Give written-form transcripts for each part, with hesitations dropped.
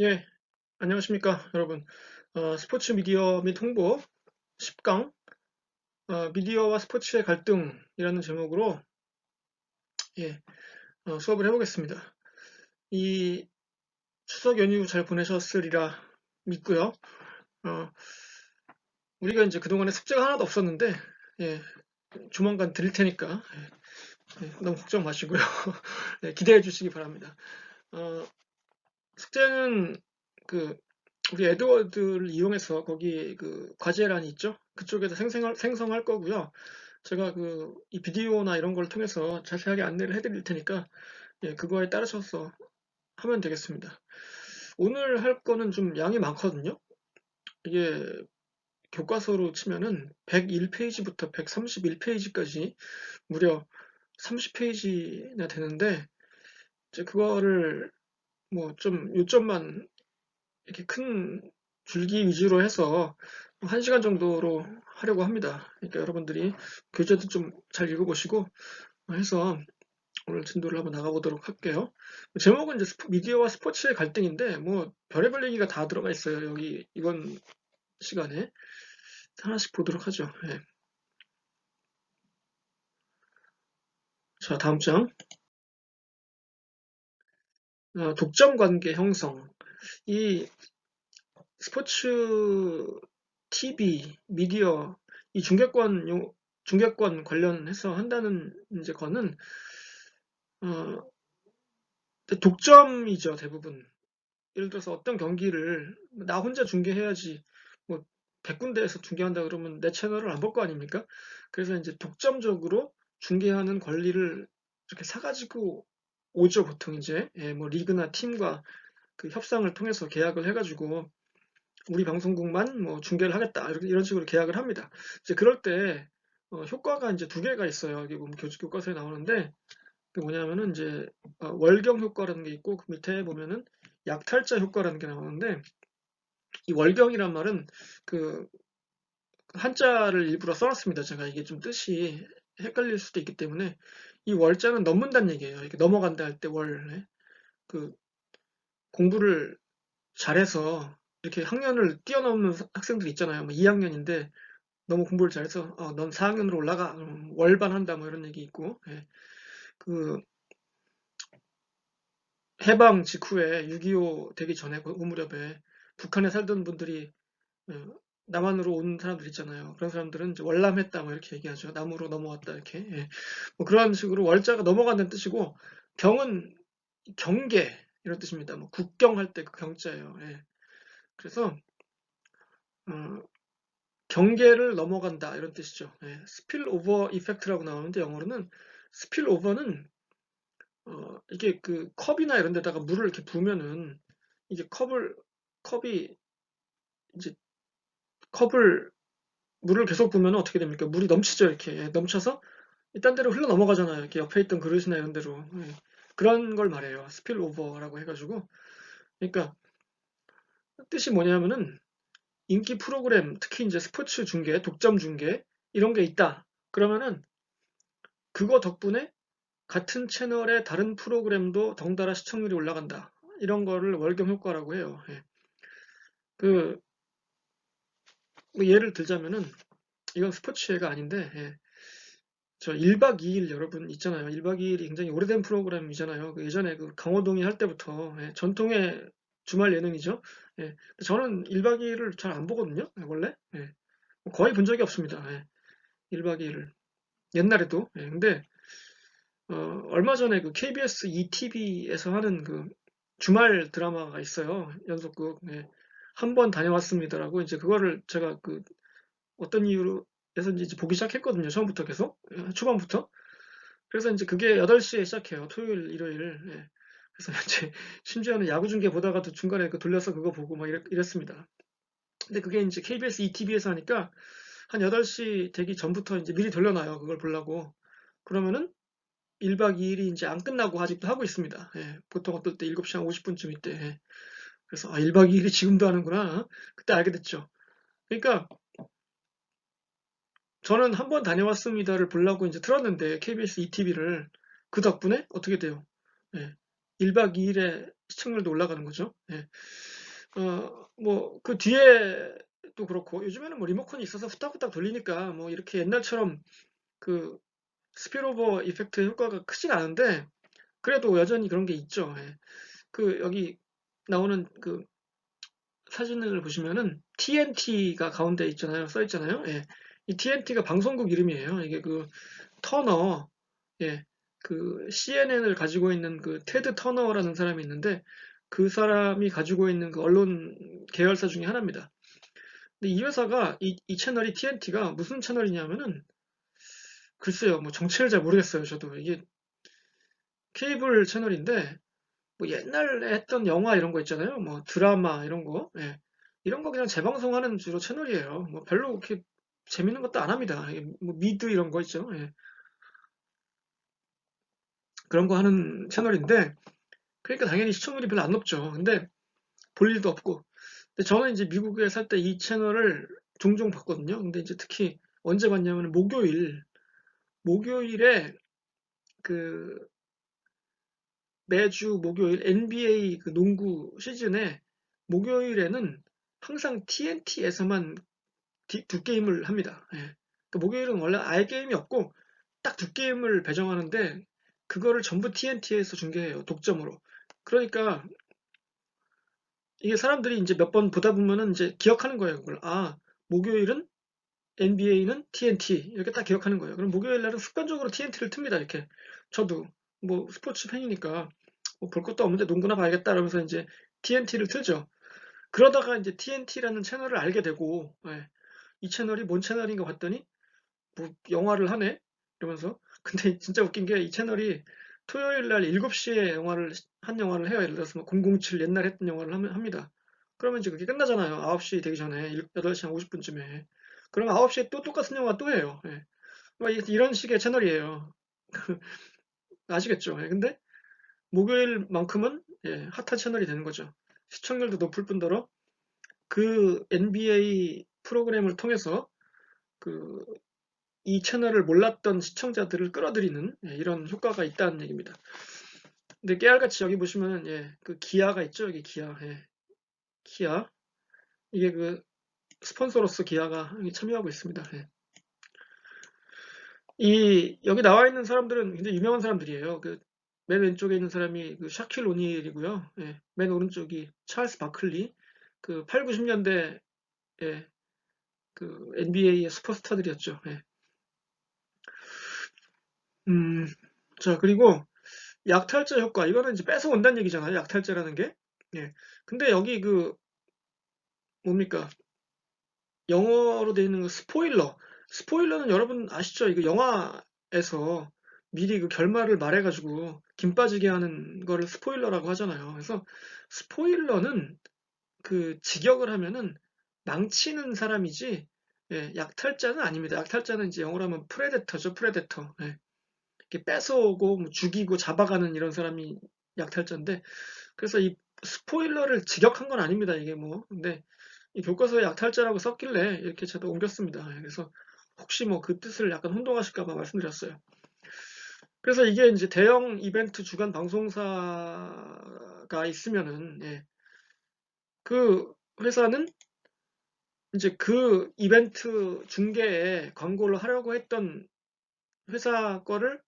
예, 안녕하십니까, 여러분. 스포츠 미디어 및 홍보 10강, 미디어와 스포츠의 갈등이라는 제목으로, 예, 수업을 해보겠습니다. 이 추석 연휴 잘 보내셨으리라 믿고요. 어, 우리가 이제 그동안에 숙제가 하나도 없었는데, 예, 조만간 드릴 테니까, 너무 걱정 마시고요. 네, 기대해 주시기 바랍니다. 어, 숙제는 그 우리 에드워드를 이용해서 거기 그 과제란이 있죠? 그쪽에서 생성할 거고요. 제가 이 비디오나 이런 걸 통해서 자세하게 안내를 해드릴 테니까, 예, 그거에 따르셔서 하면 되겠습니다. 오늘 할 거는 좀 양이 많거든요. 이게 교과서로 치면은 101페이지부터 131페이지까지 무려 30페이지나 되는데, 이제 그거를 뭐 좀 요점만 이렇게 큰 줄기 위주로 해서 1시간 정도로 하려고 합니다. 그러니까 여러분들이 교재도 좀 잘 읽어보시고 해서 오늘 진도를 한번 나가보도록 할게요. 제목은 이제 미디어와 스포츠의 갈등인데 뭐 별의별 얘기가 다 들어가 있어요. 여기 이번 시간에 하나씩 보도록 하죠. 예. 자, 다음 장. 독점 관계 형성. 이 스포츠 TV, 미디어, 이 중계권 관련해서 한다는 이제 거는, 어, 독점이죠, 대부분. 예를 들어서 어떤 경기를 나 혼자 중계해야지, 뭐, 100군데에서 중계한다 그러면 내 채널을 안 볼 거 아닙니까? 그래서 이제 독점적으로 중계하는 권리를 이렇게 사가지고 오죠, 보통 이제. 예, 뭐, 리그나 팀과 그 협상을 통해서 계약을 해가지고, 우리 방송국만 뭐 중계를 하겠다 이런 식으로 계약을 합니다. 이제 그럴 때 효과가 이제 두 개가 있어요. 이게 보면 교과서에 나오는데 그 뭐냐면은 이제 월경 효과라는 게 있고 그 밑에 보면은 약탈자 효과라는 게 나오는데 이 월경이란 말은 그 한자를 일부러 써놨습니다. 제가 이게 좀 뜻이 헷갈릴 수도 있기 때문에 이 월자는 넘는다는 얘기예요. 이렇게 넘어간다 할 때 월. 그 공부를 잘해서 이렇게 학년을 뛰어넘는 학생들 있잖아요. 뭐 2학년인데 너무 공부를 잘해서 넌 4학년으로 올라가 월반한다 뭐 이런 얘기 있고 예. 그 해방 직후에 6.25 되기 전에 그 무렵에 북한에 살던 분들이 어, 남한으로 온 사람들 있잖아요. 그런 사람들은 이제 월남했다 뭐 이렇게 얘기하죠. 남으로 넘어왔다 이렇게 예. 뭐 그런 식으로 월자가 넘어간다는 뜻이고 경은 경계 이런 뜻입니다. 뭐 국경할 때 그 경자예요. 예. 그래서 어, 경계를 넘어간다 이런 뜻이죠. 예. 스필 오버 이펙트라고 나오는데 영어로는 스필 오버는 이게 그 컵이나 이런 데다가 물을 이렇게 부으면은 이게 컵이 이제 컵을 물을 계속 부으면 어떻게 됩니까? 물이 넘치죠, 이렇게. 예, 넘쳐서 딴 데로 흘러 넘어가잖아요. 이렇게 옆에 있던 그릇이나 이런 데로. 예. 그런 걸 말해요. 스필 오버라고 해가지고. 그러니까 뜻이 뭐냐면은 인기 프로그램, 특히 이제 스포츠 중계, 독점 중계 이런 게 있다. 그러면은 그거 덕분에 같은 채널의 다른 프로그램도 덩달아 시청률이 올라간다. 이런 거를 월경 효과라고 해요. 예. 그, 뭐 예를 들자면은, 이건 스포츠가 아닌데, 예. 저 1박 2일 여러분 있잖아요. 1박 2일이 굉장히 오래된 프로그램이잖아요. 그 예전에 그 강호동이 할 때부터, 예, 전통의 주말 예능이죠. 예. 저는 1박 2일을 잘 안 보거든요. 예, 원래. 예. 거의 본 적이 없습니다. 예. 1박 2일을. 옛날에도. 예. 근데, 얼마 전에 그 KBS ETV에서 하는 그 주말 드라마가 있어요. 연속극. 예. 한 번 다녀왔습니다라고 이제 그거를 제가 그 어떤 이유로 해서인지 이제 보기 시작했거든요. 처음부터 계속. 초반부터. 그래서 이제 그게 8시에 시작해요. 토요일, 일요일. 예. 그래서 이제 심지어는 야구 중계 보다가도 중간에 그 돌려서 그거 보고 막 이랬습니다. 근데 그게 이제 KBS ETV에서 하니까 한 8시 되기 전부터 이제 미리 돌려놔요. 그걸 보려고. 그러면은 1박 2일이 이제 안 끝나고 아직도 하고 있습니다. 예, 보통 어떨 때 7시 한 50분쯤 이때. 예. 그래서 1박 2일이 지금도 하는구나. 그때 알게 됐죠. 그러니까 저는 한 번 다녀왔습니다를 보려고 이제 틀었는데 KBS ETV를 그 덕분에 어떻게 돼요? 예, 1박 2일의 시청률도 올라가는 거죠. 예. 뭐 그 뒤에도 그렇고 요즘에는 뭐 리모컨이 있어서 후딱후딱 돌리니까 뭐 이렇게 옛날처럼 그 스피일오버 이펙트 효과가 크진 않은데 그래도 여전히 그런 게 있죠. 예. 그 여기 나오는 그 사진을 보시면은 TNT가 가운데 있잖아요. 써 있잖아요. 예. 이 TNT가 방송국 이름이에요. 이게 그 터너, 예, 그 CNN을 가지고 있는 그 테드 터너라는 사람이 있는데 그 사람이 가지고 있는 그 언론 계열사 중에 하나입니다. 근데 이 회사가 이 채널이 TNT가 무슨 채널이냐면은 글쎄요, 뭐 정체를 잘 모르겠어요. 저도 이게 케이블 채널인데 뭐 옛날에 했던 영화 이런 거 있잖아요. 뭐 드라마 이런 거, 예. 이런 거 그냥 재방송하는 주로 채널이에요. 뭐 별로 그렇게 재밌는 것도 안 합니다. 뭐 미드 이런 거 있죠. 예. 그런 거 하는 채널인데 그러니까 당연히 시청률이 별로 안 높죠. 근데 볼 일도 없고. 근데 저는 이제 미국에 살 때 이 채널을 종종 봤거든요. 근데 이제 특히 언제 봤냐면 목요일에 그 매주 목요일 NBA 그 농구 시즌에 목요일에는 항상 TNT에서만 두 게임을 합니다. 예. 그 목요일은 원래 아예 게임이 없고 딱 두 게임을 배정하는데 그거를 전부 TNT에서 중계해요. 독점으로. 그러니까 이게 사람들이 이제 몇 번 보다 보면은 이제 기억하는 거예요. 그걸. 아, 목요일은 NBA는 TNT 이렇게 딱 기억하는 거예요. 그럼 목요일 날은 습관적으로 TNT를 틉니다. 이렇게 저도 뭐 스포츠 팬이니까 뭐볼 것도 없는데 농구나 봐야겠다 이러면서 이제 TNT를 틀죠. 그러다가 이제 TNT라는 채널을 알게 되고 예, 이 채널이 뭔 채널인가 봤더니 뭐 영화를 하네 이러면서 근데 진짜 웃긴 게 이 채널이 토요일 날 7시에 한 영화를 해요. 예를 들어서 뭐 007 옛날 했던 영화를 합니다. 그러면 이제 그게 끝나잖아요. 9시 되기 전에 8시 한 50분쯤에. 그러면 9시에 또 똑같은 영화 또 해요. 예. 뭐 이런 식의 채널이에요. 아시겠죠? 예. 근데 목요일만큼은 예, 핫한 채널이 되는 거죠. 시청률도 높을 뿐더러 그 NBA 프로그램을 통해서 그 이 채널을 몰랐던 시청자들을 끌어들이는 예, 이런 효과가 있다는 얘기입니다. 근데 깨알같이 여기 보시면은 예, 그 기아가 있죠. 여기 기아. 예, 기아. 이게 그 스폰서로서 기아가 참여하고 있습니다. 예. 이 여기 나와 있는 사람들은 굉장히 유명한 사람들이에요. 그 맨 왼쪽에 있는 사람이 그 샤킬 오닐이고요. 예, 맨 오른쪽이 찰스 바클리. 그 8, 90년대 예, 그 NBA의 슈퍼스타들이었죠. 예. 음, 자 그리고 약탈자 효과 이거는 이제 뺏어온다는 얘기잖아요. 약탈자라는 게. 예. 근데 여기 그 뭡니까? 영어로 되어 있는 그 스포일러는 여러분 아시죠? 이거 영화에서 미리 그 결말을 말해가지고 김 빠지게 하는 거를 스포일러라고 하잖아요. 그래서 스포일러는 그 직역을 하면은 망치는 사람이지, 예, 약탈자는 아닙니다. 약탈자는 이제 영어로 하면 프레데터죠, 프레데터. 예, 이렇게 뺏어오고 뭐 죽이고 잡아가는 이런 사람이 약탈자인데, 그래서 이 스포일러를 직역한 건 아닙니다. 이게 뭐, 근데 이 교과서에 약탈자라고 썼길래 이렇게 저도 옮겼습니다. 그래서 혹시 뭐 그 뜻을 약간 혼동하실까 봐 말씀드렸어요. 그래서 이게 이제 대형 이벤트 주간 방송사가 있으면은, 예, 그 회사는 이제 그 이벤트 중계에 광고를 하려고 했던 회사 거를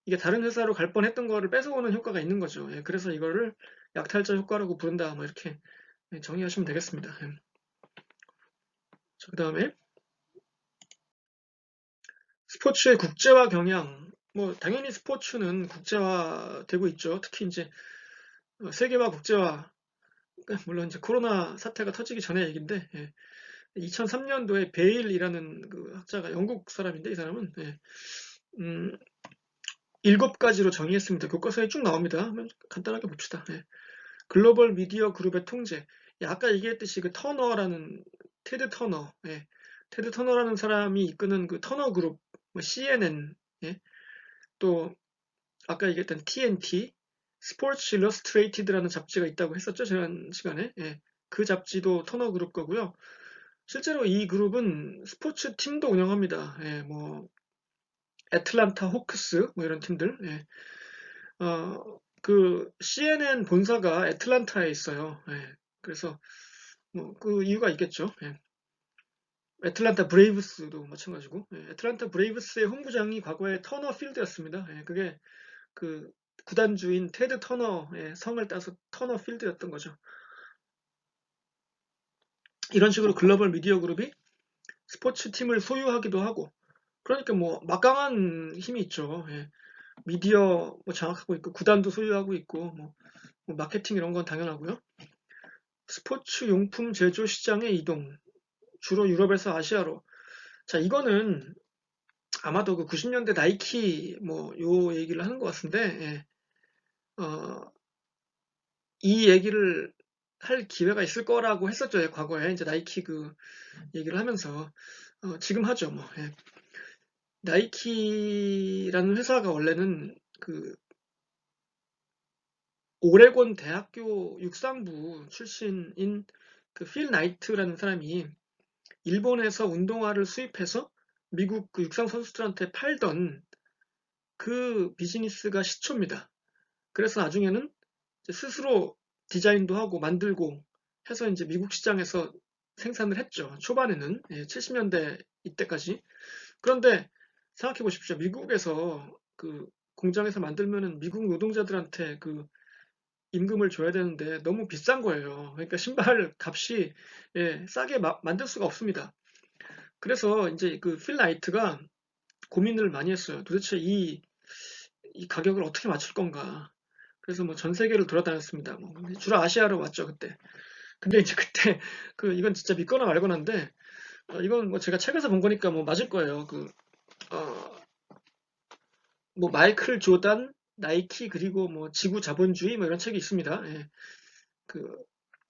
이게 다른 회사로 갈 뻔했던 거를 뺏어오는 효과가 있는 거죠. 예, 그래서 이거를 약탈자 효과라고 부른다. 뭐 이렇게 정의하시면 되겠습니다. 예. 그 다음에 스포츠의 국제화 경향. 뭐 당연히 스포츠는 국제화되고 있죠. 특히 이제 세계화 국제화. 그러니까 물론 이제 코로나 사태가 터지기 전의 얘기인데 2003년도에 베일이라는 그 학자가 영국 사람인데 이 사람은 음, 7가지로 정의했습니다. 교과서에 쭉 나옵니다. 한번 간단하게 봅시다. 글로벌 미디어 그룹의 통제. 아까 얘기했듯이 그 터너라는 테드 터너, 테드 터너라는 사람이 이끄는 그 터너 그룹, 뭐 CNN, 또 아까 얘기했던 TNT, 스포츠 일러스트레이티드라는 잡지가 있다고 했었죠, 지난 시간에. 그 잡지도 터너 그룹 거고요. 실제로 이 그룹은 스포츠 팀도 운영합니다. 뭐 애틀란타 호크스 뭐 이런 팀들. 그 CNN 본사가 애틀란타에 있어요. 예. 그래서 뭐 그 이유가 있겠죠. 예. 애틀란타 브레이브스도 마찬가지고, 예. 애틀란타 브레이브스의 홈구장이 과거에 터너 필드였습니다. 예. 그게 그 구단주인 테드 터너의 성을 따서 터너 필드였던 거죠. 이런 식으로 글로벌 미디어 그룹이 스포츠 팀을 소유하기도 하고, 그러니까 뭐 막강한 힘이 있죠. 예. 미디어 뭐 장악하고 있고, 구단도 소유하고 있고, 뭐 마케팅 이런 건 당연하고요. 스포츠 용품 제조 시장의 이동, 주로 유럽에서 아시아로. 자, 이거는 아마도 그 90년대 나이키 뭐 요 얘기를 하는 것 같은데, 어, 이 얘기를 할 기회가 있을 거라고 했었죠. 과거에 이제 나이키 그 얘기를 하면서 지금 하죠. 뭐 나이키라는 회사가 원래는 그 오레곤 대학교 육상부 출신인 그 필 나이트라는 사람이 일본에서 운동화를 수입해서 미국 그 육상 선수들한테 팔던 그 비즈니스가 시초입니다. 그래서 나중에는 스스로 디자인도 하고 만들고 해서 이제 미국 시장에서 생산을 했죠. 초반에는 70년대 이때까지. 그런데 생각해 보십시오. 미국에서 그 공장에서 만들면은 미국 노동자들한테 그 임금을 줘야 되는데 너무 비싼 거예요. 그러니까 신발 값이 싸게 만들 수가 없습니다. 그래서 이제 그 필 나이트가 고민을 많이 했어요. 도대체 이 가격을 어떻게 맞출 건가. 그래서 뭐 전 세계를 돌아다녔습니다. 뭐 주로 아시아로 왔죠 그때. 근데 이제 그때 그 이건 진짜 믿거나 말거나인데 이건 뭐 제가 책에서 본 거니까 뭐 맞을 거예요. 어, 뭐 마이클 조단, 나이키 그리고 뭐 지구 자본주의 뭐 이런 책이 있습니다. 예. 그,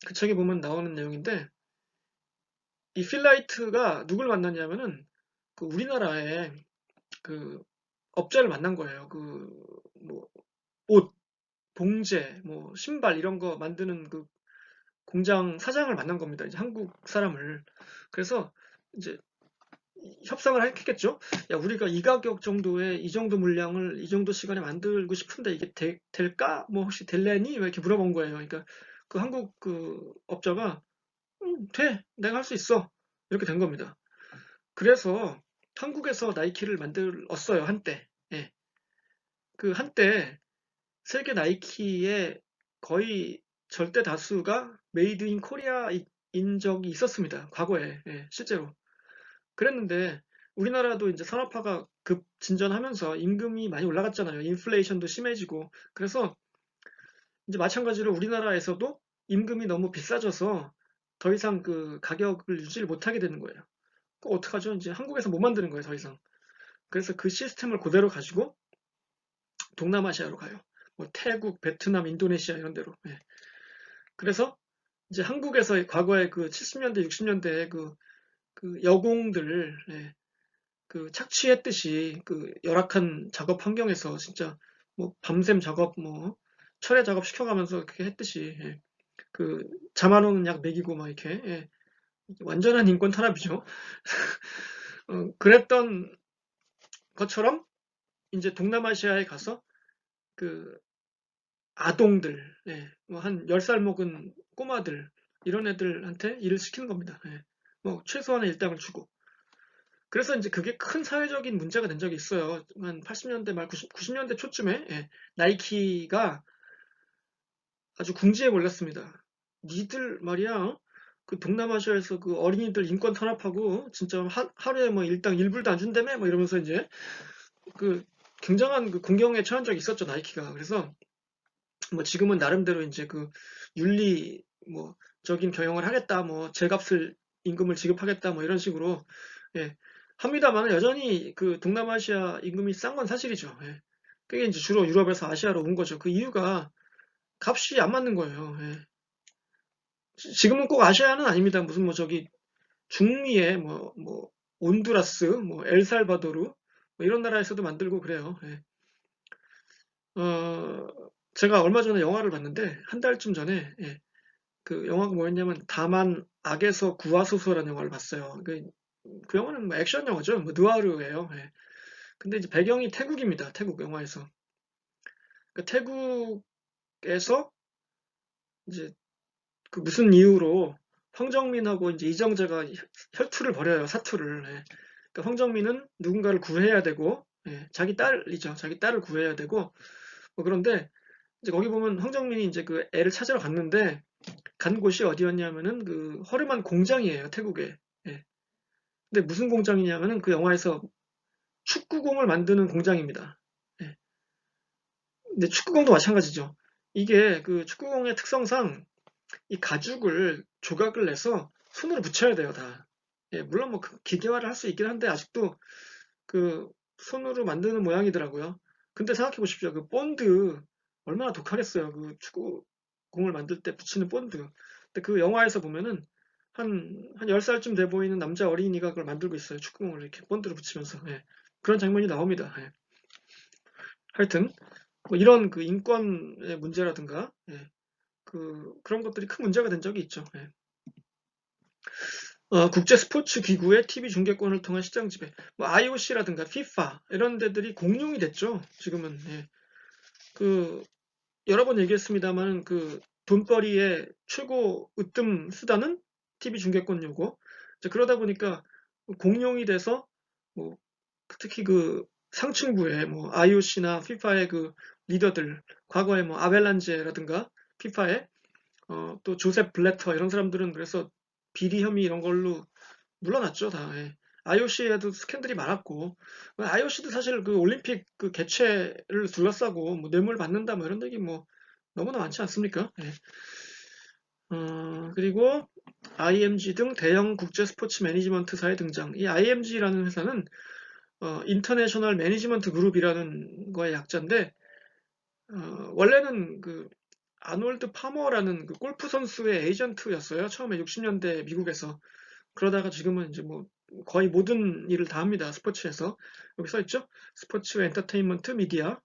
그 책에 보면 나오는 내용인데 이 필라이트가 누굴 만났냐면은 그 우리나라에 그 업자를 만난 거예요. 그 뭐 옷, 봉제, 뭐 신발 이런 거 만드는 그 공장 사장을 만난 겁니다. 이제 한국 사람을. 그래서 이제 협상을 했겠죠. 야, 우리가 이 가격 정도에 이 정도 물량을 이 정도 시간에 만들고 싶은데 이게 될까? 뭐 혹시 될래니? 이렇게 물어본 거예요. 그러니까 그 한국 그 업자가 돼. 내가 할 수 있어. 이렇게 된 겁니다. 그래서 한국에서 나이키를 만들었어요. 한때. 예. 그 한때 세계 나이키의 거의 절대 다수가 메이드 인 코리아인 적이 있었습니다. 과거에. 예, 실제로. 그랬는데 우리나라도 이제 산업화가 급 진전하면서 임금이 많이 올라갔잖아요. 인플레이션도 심해지고. 그래서 이제 마찬가지로 우리나라에서도 임금이 너무 비싸져서 더 이상 그 가격을 유지를 못하게 되는 거예요. 그 어떡하죠? 이제 한국에서 못 만드는 거예요, 더 이상. 그래서 그 시스템을 그대로 가지고 동남아시아로 가요. 뭐 태국, 베트남, 인도네시아 이런 데로. 예. 그래서 이제 한국에서 과거에 그 70년대, 60년대 그 여공들, 그 착취했듯이 그 열악한 작업 환경에서 진짜 뭐 밤샘 작업, 뭐 철야 작업 시켜가면서 그렇게 했듯이 그 잠 안 오는 약 먹이고 막 이렇게 완전한 인권 탄압이죠. 그랬던 것처럼 이제 동남아시아에 가서 그 아동들, 뭐한 10살 먹은 꼬마들 이런 애들한테 일을 시키는 겁니다. 뭐 최소한의 일당을 주고. 그래서 이제 그게 큰 사회적인 문제가 된 적이 있어요. 한 80년대 말 90년대 초쯤에 나이키가 아주 궁지에 몰렸습니다. 니들 말이야, 그 동남아시아에서 그 어린이들 인권 탄압하고 진짜 하루에 뭐 일당 1불도 안 준다며? 뭐 이러면서 이제 그 굉장한 그 공경에 처한 적이 있었죠, 나이키가. 그래서 뭐 지금은 나름대로 이제 그 윤리 뭐 적인 경영을 하겠다, 뭐 제값을 임금을 지급하겠다, 뭐 이런 식으로 예, 합니다만 여전히 그 동남아시아 임금이 싼 건 사실이죠. 예. 그게 이제 주로 유럽에서 아시아로 온 거죠. 그 이유가 값이 안 맞는 거예요. 예. 지금은 꼭 아시아는 아닙니다. 무슨 뭐 저기 중미의 뭐 온두라스, 뭐 엘살바도르 뭐 이런 나라에서도 만들고 그래요. 예. 어, 제가 얼마 전에 영화를 봤는데 한 달쯤 전에 그 영화가 뭐였냐면 다만 악에서 구하소서라는 영화를 봤어요. 그 영화는 뭐 액션 영화죠. 뭐 느와르예요. 예. 근데 이제 배경이 태국입니다. 태국 영화에서. 그 태국 쪽에서 이제 그 무슨 이유로 황정민하고 이제 이정재가 혈투를 벌여요. 사투를. 예. 그러니까 황정민은 누군가를 구해야 되고, 예, 자기 딸이죠. 자기 딸을 구해야 되고, 뭐 그런데 이제 거기 보면 황정민이 이제 그 애를 찾으러 갔는데 간 곳이 어디였냐면은 그 허름한 공장이에요. 태국에. 예. 근데 무슨 공장이냐면은 그 영화에서 축구공을 만드는 공장입니다. 예. 근데 축구공도 마찬가지죠. 이게 그 축구공의 특성상 이 가죽을 조각을 내서 손으로 붙여야 돼요, 다. 예, 물론 뭐 기계화를 할 수 있긴 한데 아직도 그 손으로 만드는 모양이더라고요. 근데 생각해 보십시오. 그 본드 얼마나 독하겠어요. 그 축구공을 만들 때 붙이는 본드. 근데 그 영화에서 보면은 한 10살쯤 돼 보이는 남자 어린이가 그걸 만들고 있어요. 축구공을 이렇게 본드로 붙이면서. 예. 그런 장면이 나옵니다. 예. 하여튼 뭐 이런 그 인권의 문제라든가 예. 그런 것들이 큰 문제가 된 적이 있죠. 예. 국제 스포츠 기구의 TV 중계권을 통한 시장 지배, 뭐 IOC라든가 FIFA 이런 데들이 공룡이 됐죠. 지금은 예. 그 여러 번 얘기했습니다만 그 돈벌이의 최고 으뜸 수단은 TV 중계권 요구. 이제 그러다 보니까 공룡이 돼서 뭐 특히 그 상층부의 뭐 IOC나 FIFA의 그 리더들, 과거에 뭐 아벨란제라든가 FIFA의 또 조셉 블래터 이런 사람들은 그래서 비리 혐의 이런 걸로 물러났죠, 다. 예. IOC에도 스캔들이 많았고, IOC도 사실 그 올림픽 그 개최를 둘러싸고 뭐 뇌물 받는다 뭐 이런 얘기 뭐 너무나 많지 않습니까? 예. 그리고 IMG 등 대형 국제 스포츠 매니지먼트사의 등장. 이 IMG라는 회사는 인터내셔널 매니지먼트 그룹이라는 거의 약자인데 원래는 그 아놀드 파머라는 그 골프 선수의 에이전트였어요. 처음에 60년대 미국에서. 그러다가 지금은 이제 뭐 거의 모든 일을 다 합니다. 스포츠에서. 여기 써 있죠? 스포츠 엔터테인먼트 미디어.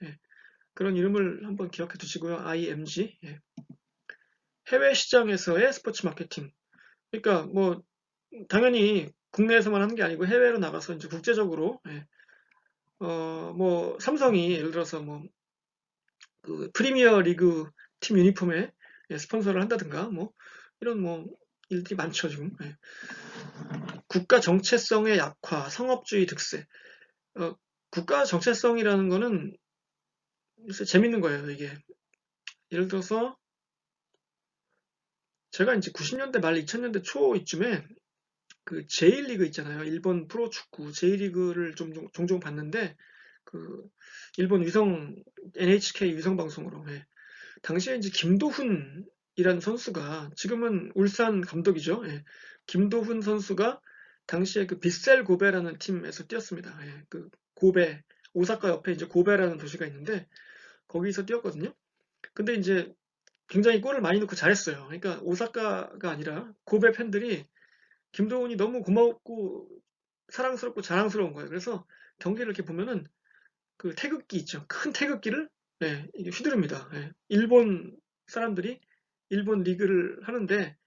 예, 그런 이름을 한번 기억해 두시고요. IMG. 예. 해외 시장에서의 스포츠 마케팅. 그러니까 뭐 당연히 국내에서만 하는 게 아니고 해외로 나가서 이제 국제적으로 예. 뭐 삼성이 예를 들어서 뭐 그 프리미어 리그 팀 유니폼에 예, 스폰서를 한다든가 뭐 이런 뭐 일들이 많죠 지금. 예. 국가 정체성의 약화, 상업주의 득세. 어, 국가 정체성이라는 거는 글쎄 재밌는 거예요, 이게. 예를 들어서 제가 이제 90년대 말 2000년대 초이쯤에 그 J리그 있잖아요. 일본 프로축구 J리그를 종종 봤는데 그 일본 위성 NHK 위성 방송으로 예. 당시에 이제 김도훈이라는 선수가 지금은 울산 감독이죠. 예. 김도훈 선수가 당시에 그 빗셀 고베라는 팀에서 뛰었습니다. 예. 그 고베 오사카 옆에 이제 고베라는 도시가 있는데 거기서 뛰었거든요. 근데 이제 굉장히 골을 많이 넣고 잘했어요. 그러니까 오사카가 아니라 고베 팬들이 김도훈이 너무 고맙고 사랑스럽고 자랑스러운 거예요. 그래서 경기를 이렇게 보면은 그 태극기 있죠. 큰 태극기를 예, 이게 휘두릅니다. 예. 일본 사람들이 일본 리그를 하는데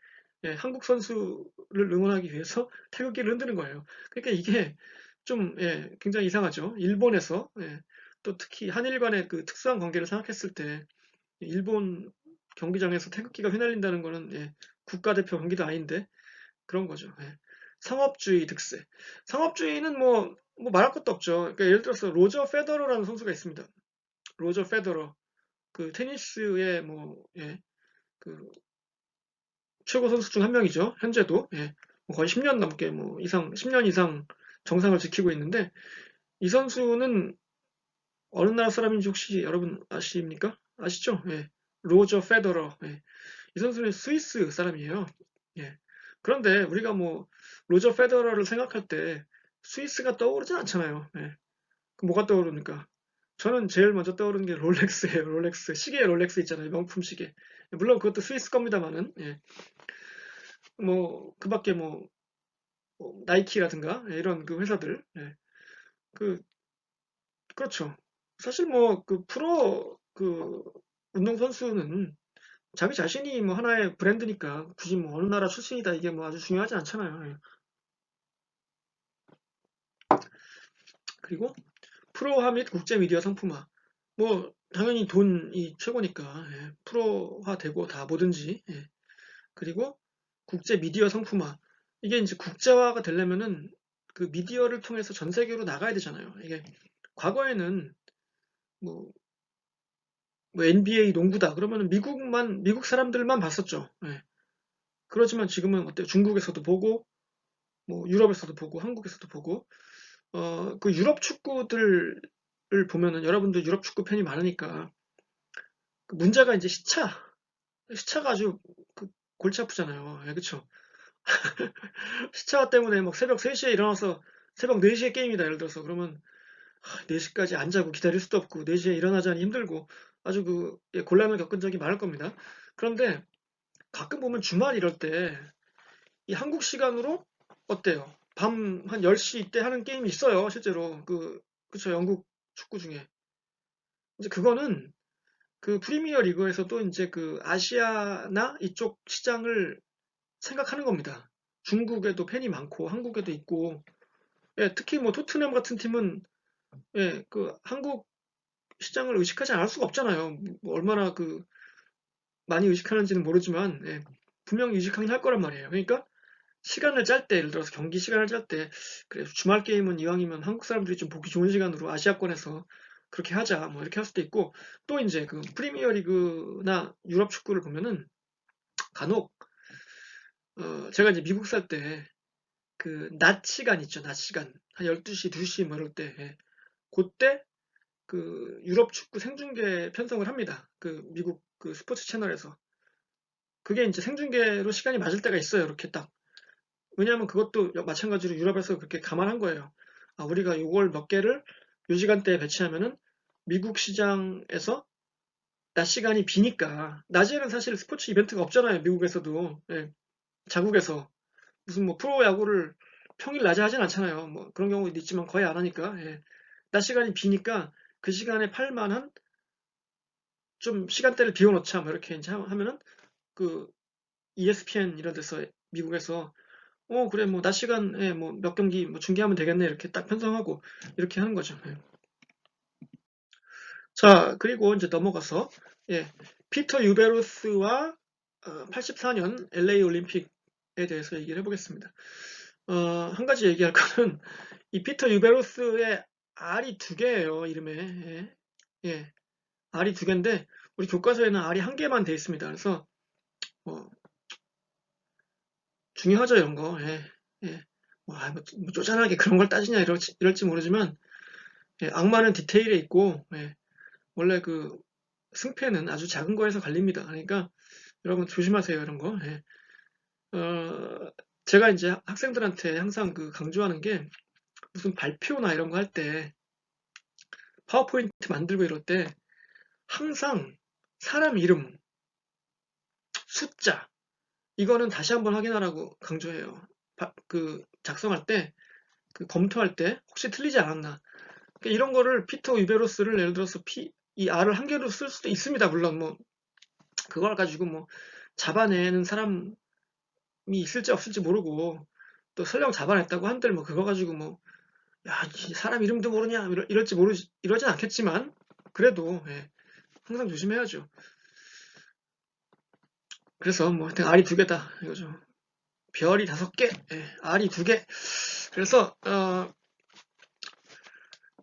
예, 한국 선수를 응원하기 위해서 태극기를 흔드는 거예요. 그러니까 이게 좀 예, 굉장히 이상하죠. 일본에서 예, 또 특히 한일 간의 그 특수한 관계를 생각했을 때 일본 경기장에서 태극기가 휘날린다는 거는 예, 국가대표 경기도 아닌데 그런 거죠. 예. 상업주의 득세. 상업주의는 뭐 말할 것도 없죠. 그러니까 예를 들어서 로저 페더러라는 선수가 있습니다. 로저 페더러. 그 테니스의 뭐, 예, 그 최고 선수 중 한 명이죠. 현재도. 예. 뭐 거의 10년 넘게 뭐 이상, 10년 이상 정상을 지키고 있는데 이 선수는 어느 나라 사람인지 혹시 여러분 아십니까? 아시죠? 예. 로저 페더러. 예. 이 선수는 스위스 사람이에요. 예. 그런데 우리가 뭐 로저 페더러를 생각할 때 스위스가 떠오르진 않잖아요. 예. 그 뭐가 떠오르니까? 저는 제일 먼저 떠오르는 게 롤렉스예요. 롤렉스. 시계 롤렉스 있잖아요. 명품 시계. 물론 그것도 스위스 겁니다만은 예. 뭐 그밖에 뭐 나이키라든가 예, 이런 그 회사들 예. 그 그렇죠. 사실 뭐 그 프로 그 운동 선수는 자기 자신이 뭐 하나의 브랜드니까 굳이 뭐 어느 나라 출신이다 이게 뭐 아주 중요하지 않잖아요. 예. 그리고 프로화 및 국제 미디어 상품화. 뭐 당연히 돈이 최고니까 예, 프로화되고 다 뭐든지 예. 그리고 국제 미디어 상품화 이게 이제 국제화가 되려면은 그 미디어를 통해서 전 세계로 나가야 되잖아요. 이게 과거에는 뭐, 뭐 NBA 농구다 그러면은 미국 사람들만 봤었죠. 예. 그렇지만 지금은 어때요? 중국에서도 보고 뭐 유럽에서도 보고 한국에서도 보고 그 유럽 축구들을 보면은 여러분도 유럽 축구 팬이 많으니까 그 문제가 이제 시차가 아주 그 골치 아프잖아요. 예, 그쵸? 시차 때문에 막 새벽 3시에 일어나서 새벽 4시에 게임이다 예를 들어서 그러면 4시까지 안 자고 기다릴 수도 없고 4시에 일어나자니 힘들고 아주 그 예, 곤란을 겪은 적이 많을 겁니다. 그런데 가끔 보면 주말 이럴 때 이 한국 시간으로 어때요? 밤 한 10시 이때 하는 게임이 있어요, 실제로. 그쵸, 영국 축구 중에. 이제 그거는 그 프리미어 리그에서도 이제 그 아시아나 이쪽 시장을 생각하는 겁니다. 중국에도 팬이 많고 한국에도 있고 예, 특히 뭐 토트넘 같은 팀은 예, 그 한국 시장을 의식하지 않을 수가 없잖아요. 뭐 얼마나 그 많이 의식하는지는 모르지만 예, 분명히 의식하긴 할 거란 말이에요. 그러니까 시간을 짤 때, 예를 들어서 경기 시간을 짤 때, 그래, 주말 게임은 이왕이면 한국 사람들이 좀 보기 좋은 시간으로 아시아권에서 그렇게 하자, 뭐 이렇게 할 수도 있고, 또 이제 그 프리미어 리그나 유럽 축구를 보면은 간혹, 제가 이제 미국 살 때 그 낮 시간 있죠, 낮 시간. 한 12시, 2시 뭐 이럴 때, 예. 그때 그 유럽 축구 생중계 편성을 합니다. 그 미국 그 스포츠 채널에서. 그게 이제 생중계로 시간이 맞을 때가 있어요, 이렇게 딱. 왜냐하면 그것도 마찬가지로 유럽에서 그렇게 감안한 거예요. 아, 우리가 요걸 몇 개를 요 시간대에 배치하면은 미국 시장에서 낮 시간이 비니까 낮에는 사실 스포츠 이벤트가 없잖아요. 미국에서도 예, 자국에서 무슨 뭐 프로 야구를 평일 낮에 하진 않잖아요. 뭐 그런 경우도 있지만 거의 안 하니까 예. 낮 시간이 비니까 그 시간에 팔 만한 좀 시간대를 비워놓자 뭐 이렇게 이제 하면은 그 ESPN 이런 데서 미국에서 그래, 뭐, 낮 시간에 뭐, 몇 경기 뭐 중계하면 되겠네. 이렇게 딱 편성하고, 이렇게 하는 거죠. 예. 자, 그리고 이제 넘어가서, 예, 피터 유베로스와 84년 LA 올림픽에 대해서 얘기를 해보겠습니다. 한 가지 얘기할 거는, 이 피터 유베로스의 R이 두 개예요, 이름에. 예, 예, R이 두 개인데, 우리 교과서에는 R이 한 개만 돼 있습니다. 그래서, 뭐, 중요하죠, 이런 거. 예, 예. 뭐 쪼잔하게 그런 걸 따지냐 이럴지 모르지만, 예, 악마는 디테일에 있고 예, 원래 그 승패는 아주 작은 거에서 갈립니다. 그러니까 여러분 조심하세요 이런 거. 예. 제가 이제 학생들한테 항상 그 강조하는 게 무슨 발표나 이런 거 할 때 파워포인트 만들고 이럴 때 항상 사람 이름, 숫자 이거는 다시 한번 확인하라고 강조해요. 그 작성할 때, 그 검토할 때 혹시 틀리지 않았나. 그러니까 이런 거를 피터 유베로스를 예를 들어서 이 R을 한 개로 쓸 수도 있습니다. 물론 뭐 그걸 가지고 뭐 잡아내는 사람이 있을지 없을지 모르고 또 설령 잡아냈다고 한들 뭐 그거 가지고 뭐 야, 이 사람 이름도 모르냐 이럴지 이러진 않겠지만 그래도 예, 항상 조심해야죠. 그래서 뭐 하여튼 R이 두 개다 이거죠. 별이 5개, 예, R이 두 개. 그래서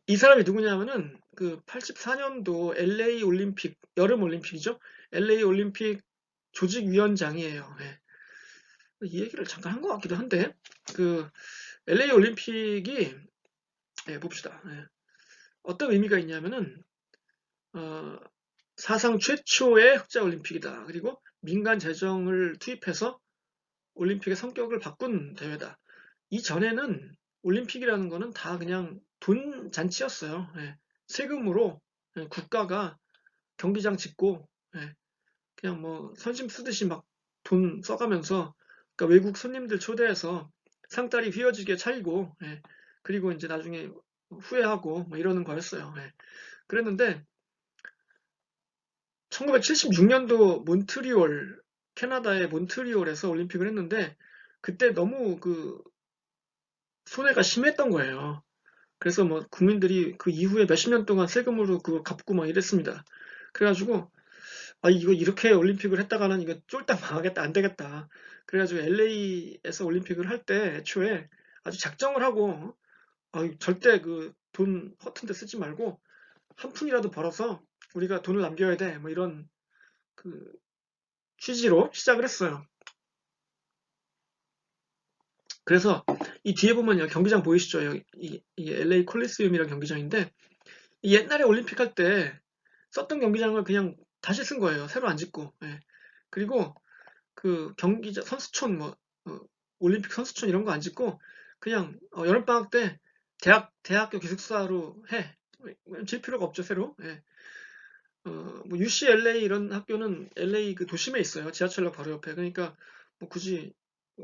이 사람이 누구냐면은 그 84년도 LA 올림픽 여름 올림픽이죠. LA 올림픽 조직위원장이에요. 예. 이 얘기를 잠깐 한 것 같기도 한데 그 LA 올림픽이 예, 봅시다. 예. 어떤 의미가 있냐면은 어, 사상 최초의 흑자 올림픽이다. 그리고 민간 재정을 투입해서 올림픽의 성격을 바꾼 대회다. 이전에는 올림픽이라는 거는 다 그냥 돈 잔치였어요. 예. 세금으로 예, 국가가 경기장 짓고 예, 그냥 뭐 선심 쓰듯이 막 돈 써가면서 그러니까 외국 손님들 초대해서 상다리 휘어지게 차리고 예, 그리고 이제 나중에 후회하고 뭐 이러는 거였어요. 예. 그랬는데 1976년도 몬트리올 캐나다의 몬트리올에서 올림픽을 했는데 그때 너무 그 손해가 심했던 거예요. 그래서 뭐 국민들이 그 이후에 몇십 년 동안 세금으로 그걸 갚고 막 이랬습니다. 그래가지고 이거 이렇게 올림픽을 했다가는 이거 쫄딱 망하겠다, 안 되겠다. 그래가지고 LA에서 올림픽을 할 때 애초에 아주 작정을 하고 절대 그 돈 허튼 데 쓰지 말고 한 푼이라도 벌어서 우리가 돈을 남겨야 돼. 뭐 이런 그 취지로 시작을 했어요. 그래서 이 뒤에 보면 경기장 보이시죠? 이 LA 콜리세움이라는 경기장인데 옛날에 올림픽 할 때 썼던 경기장을 그냥 다시 쓴 거예요. 새로 안 짓고. 예. 그리고 그 경기장 선수촌 뭐 올림픽 선수촌 이런 거 안 짓고 그냥 여름방학 때 대학교 기숙사로 해. 질 필요가 없죠, 새로. 예. 뭐 UCLA 이런 학교는 LA 그 도심에 있어요. 지하철역 바로 옆에. 그러니까 뭐 굳이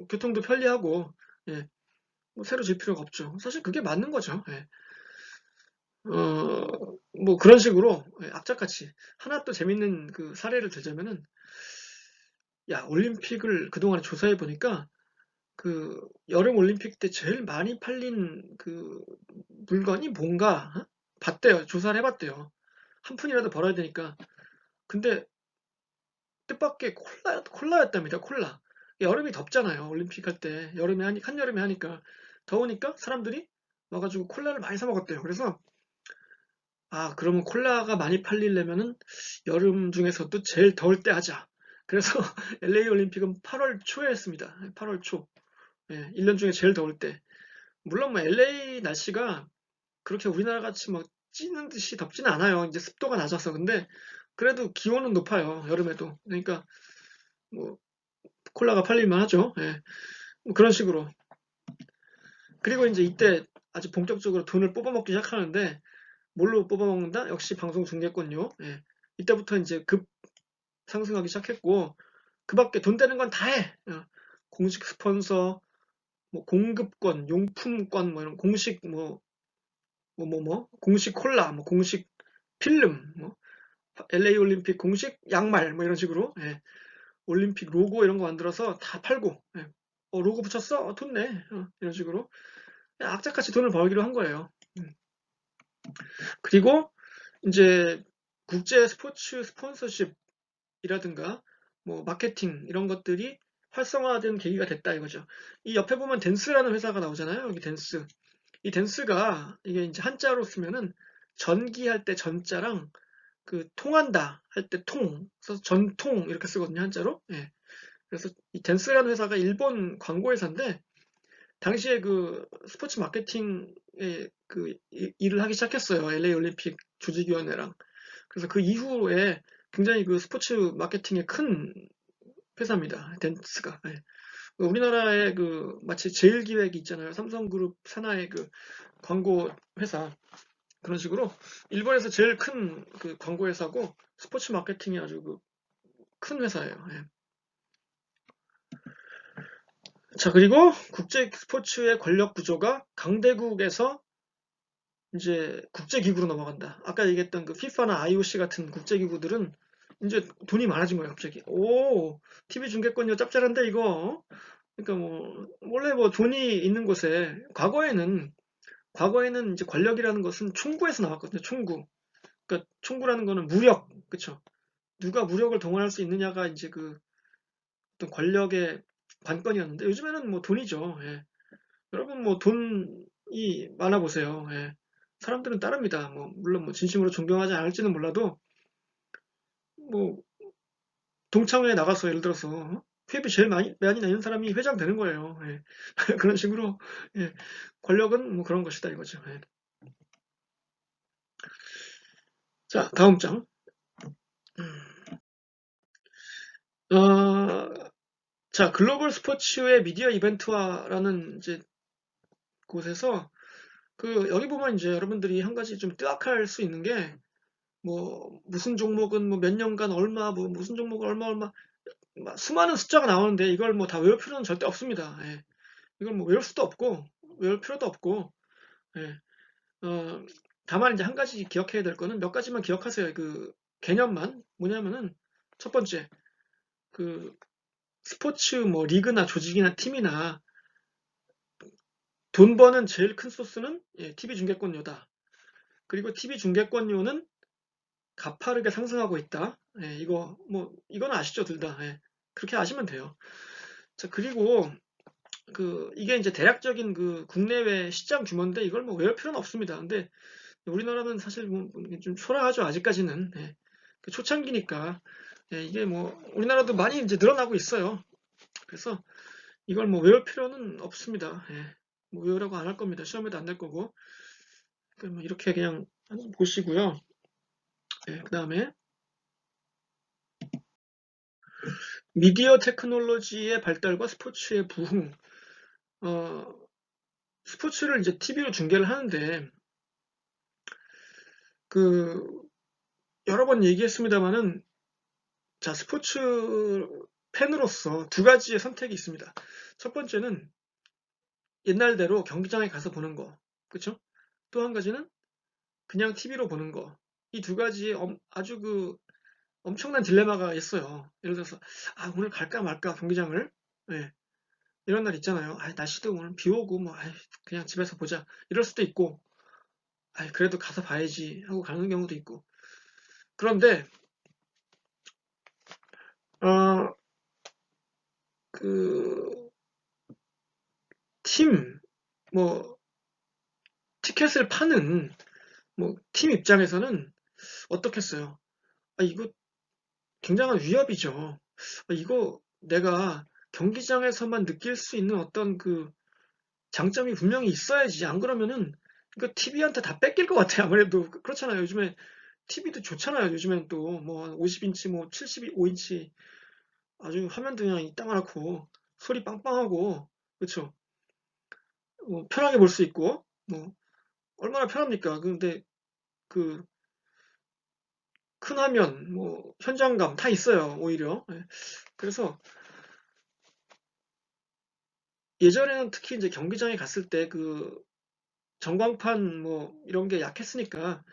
교통도 편리하고 예. 뭐 새로 질 필요가 없죠. 사실 그게 맞는 거죠. 예. 뭐 그런 식으로 예, 악착같이 하나 또 재밌는 그 사례를 들자면은 야 올림픽을 그동안 조사해 보니까 그 여름 올림픽 때 제일 많이 팔린 그 물건이 뭔가 봤대요. 조사를 해봤대요. 한 푼이라도 벌어야 되니까. 근데 뜻밖의 콜라였답니다. 콜라. 여름이 덥잖아요. 올림픽 할 때 한여름에 하니까 더우니까 사람들이 와가지고 콜라를 많이 사 먹었대요. 그래서 그러면 콜라가 많이 팔리려면은 여름 중에서도 제일 더울 때 하자. 그래서 LA 올림픽은 8월 초에 했습니다. 8월 초. 예, 1년 중에 제일 더울 때. 물론 뭐 LA 날씨가 그렇게 우리나라 같이 막 찌는 듯이 덥지는 않아요. 이제 습도가 낮아서. 근데 그래도 기온은 높아요. 여름에도. 그러니까 뭐 콜라가 팔릴만 하죠. 예. 뭐 그런 식으로. 그리고 이제 이때 아주 본격적으로 돈을 뽑아먹기 시작하는데 뭘로 뽑아먹는다? 역시 방송 중계권료. 예. 이때부터 이제 급 상승하기 시작했고 그 밖에 돈 되는 건 다 해. 공식 스폰서, 뭐 공급권, 용품권, 뭐 이런 공식 공식 콜라, 뭐 공식 필름, 뭐 LA 올림픽 공식 양말, 뭐 이런 식으로 예. 올림픽 로고 이런 거 만들어서 다 팔고 예. 로고 붙였어? 돈 내. 이런 식으로 악착같이 돈을 벌기로 한 거예요. 그리고 이제 국제 스포츠 스폰서십이라든가 뭐 마케팅 이런 것들이 활성화된 계기가 됐다 이거죠. 이 옆에 보면 댄스라는 회사가 나오잖아요. 여기 댄스. 이 댄스가 이게 이제 한자로 쓰면은 전기할 때 전자랑 그 통한다 할 때 통, 그래서 전통 이렇게 쓰거든요 한자로. 예. 그래서 이 댄스라는 회사가 일본 광고 회사인데 당시에 그 스포츠 마케팅에 그 일을 하기 시작했어요. LA 올림픽 조직위원회랑. 그래서 그 이후에 굉장히 그 스포츠 마케팅의 큰 회사입니다. 댄스가. 예. 우리나라에 그 마치 제일기획이 있잖아요. 삼성그룹 산하의 그 광고 회사. 그런 식으로 일본에서 제일 큰 그 광고 회사고 스포츠 마케팅이 아주 그 큰 회사예요. 예. 자, 그리고 국제 스포츠의 권력 구조가 강대국에서 이제 국제기구로 넘어간다. 아까 얘기했던 그 FIFA나 IOC 같은 국제기구들은 이제 돈이 많아진 거예요, 갑자기. 오, TV 중계권료 짭짤한데, 이거. 그러니까 뭐, 원래 뭐 돈이 있는 곳에, 과거에는 이제 권력이라는 것은 총구에서 나왔거든요, 총구. 그러니까 총구라는 거는 무력, 그쵸? 누가 무력을 동원할 수 있느냐가 이제 그 어떤 권력의 관건이었는데, 요즘에는 뭐 돈이죠. 예. 여러분 뭐 돈이 많아 보세요. 예. 사람들은 따릅니다. 뭐 물론 뭐 진심으로 존경하지 않을지는 몰라도 뭐 동창회에 나가서 예를 들어서 회비 제일 많이 내는 사람이 회장 되는 거예요. 예. 그런 식으로 예. 권력은 뭐 그런 것이다 이거죠. 예. 자, 다음 장. 어, 자, 글로벌 스포츠의 미디어 이벤트화라는 이제 곳에서 그 여기 보면 이제 여러분들이 한 가지 좀 뜨악할 수 있는 게 뭐 무슨 종목은 뭐 몇 년간 얼마 뭐 무슨 종목은 얼마 수많은 숫자가 나오는데 이걸 뭐 다 외울 필요는 절대 없습니다. 예. 이걸 뭐 외울 수도 없고 외울 필요도 없고 예. 어, 다만 이제 한 가지 기억해야 될 거는 몇 가지만 기억하세요. 그 개념만 뭐냐면은 첫 번째 그 스포츠 뭐 리그나 조직이나 팀이나 돈 버는 제일 큰 소스는 TV 중계권료다. 그리고 TV 중계권료는 가파르게 상승하고 있다. 예, 이건 아시죠, 둘 다. 예, 그렇게 아시면 돼요. 자, 그리고 이게 이제 대략적인 국내외 시장 규모인데 이걸 뭐 외울 필요는 없습니다. 근데 우리나라는 사실 좀 초라하죠, 아직까지는. 예, 초창기니까. 예, 이게 뭐 우리나라도 많이 이제 늘어나고 있어요. 그래서 이걸 뭐 외울 필요는 없습니다. 예, 뭐 외우라고 안 할 겁니다. 시험에도 안 낼 거고. 뭐 이렇게 그냥 보시고요. 예, 그 다음에 미디어 테크놀로지의 발달과 스포츠의 부흥. 어, 스포츠를 이제 TV로 중계를 하는데 그 여러 번 얘기했습니다만은 자, 스포츠 팬으로서 두 가지의 선택이 있습니다. 첫 번째는 옛날대로 경기장에 가서 보는 거. 그쵸? 또 한 가지는 그냥 TV로 보는 거. 이 두 가지의 아주 엄청난 딜레마가 있어요. 예를 들어서, 아, 오늘 갈까 말까 경기장을. 예, 이런 날 있잖아요. 아, 날씨도 오늘 비 오고, 뭐, 아이, 그냥 집에서 보자. 이럴 수도 있고, 아, 그래도 가서 봐야지 하고 가는 경우도 있고. 그런데, 어, 그, 팀, 뭐, 티켓을 파는, 뭐, 팀 입장에서는 어떻겠어요? 아, 이거 굉장한 위협이죠. 아, 이거 내가 경기장에서만 느낄 수 있는 어떤 장점이 분명히 있어야지. 안 그러면은 이거 TV한테 다 뺏길 것 같아요. 아무래도 그렇잖아요. 요즘에 TV도 좋잖아요. 요즘엔 또 뭐 50인치, 뭐 75인치 아주 화면도 그냥 이따만하고 소리 빵빵하고 그렇죠. 뭐 편하게 볼 수 있고 뭐 얼마나 편합니까? 근데 그 큰 화면, 뭐 현장감 다 있어요. 오히려. 예. 그래서 예전에는 특히 이제 경기장에 갔을 때 전광판 뭐 이런 게 약했으니까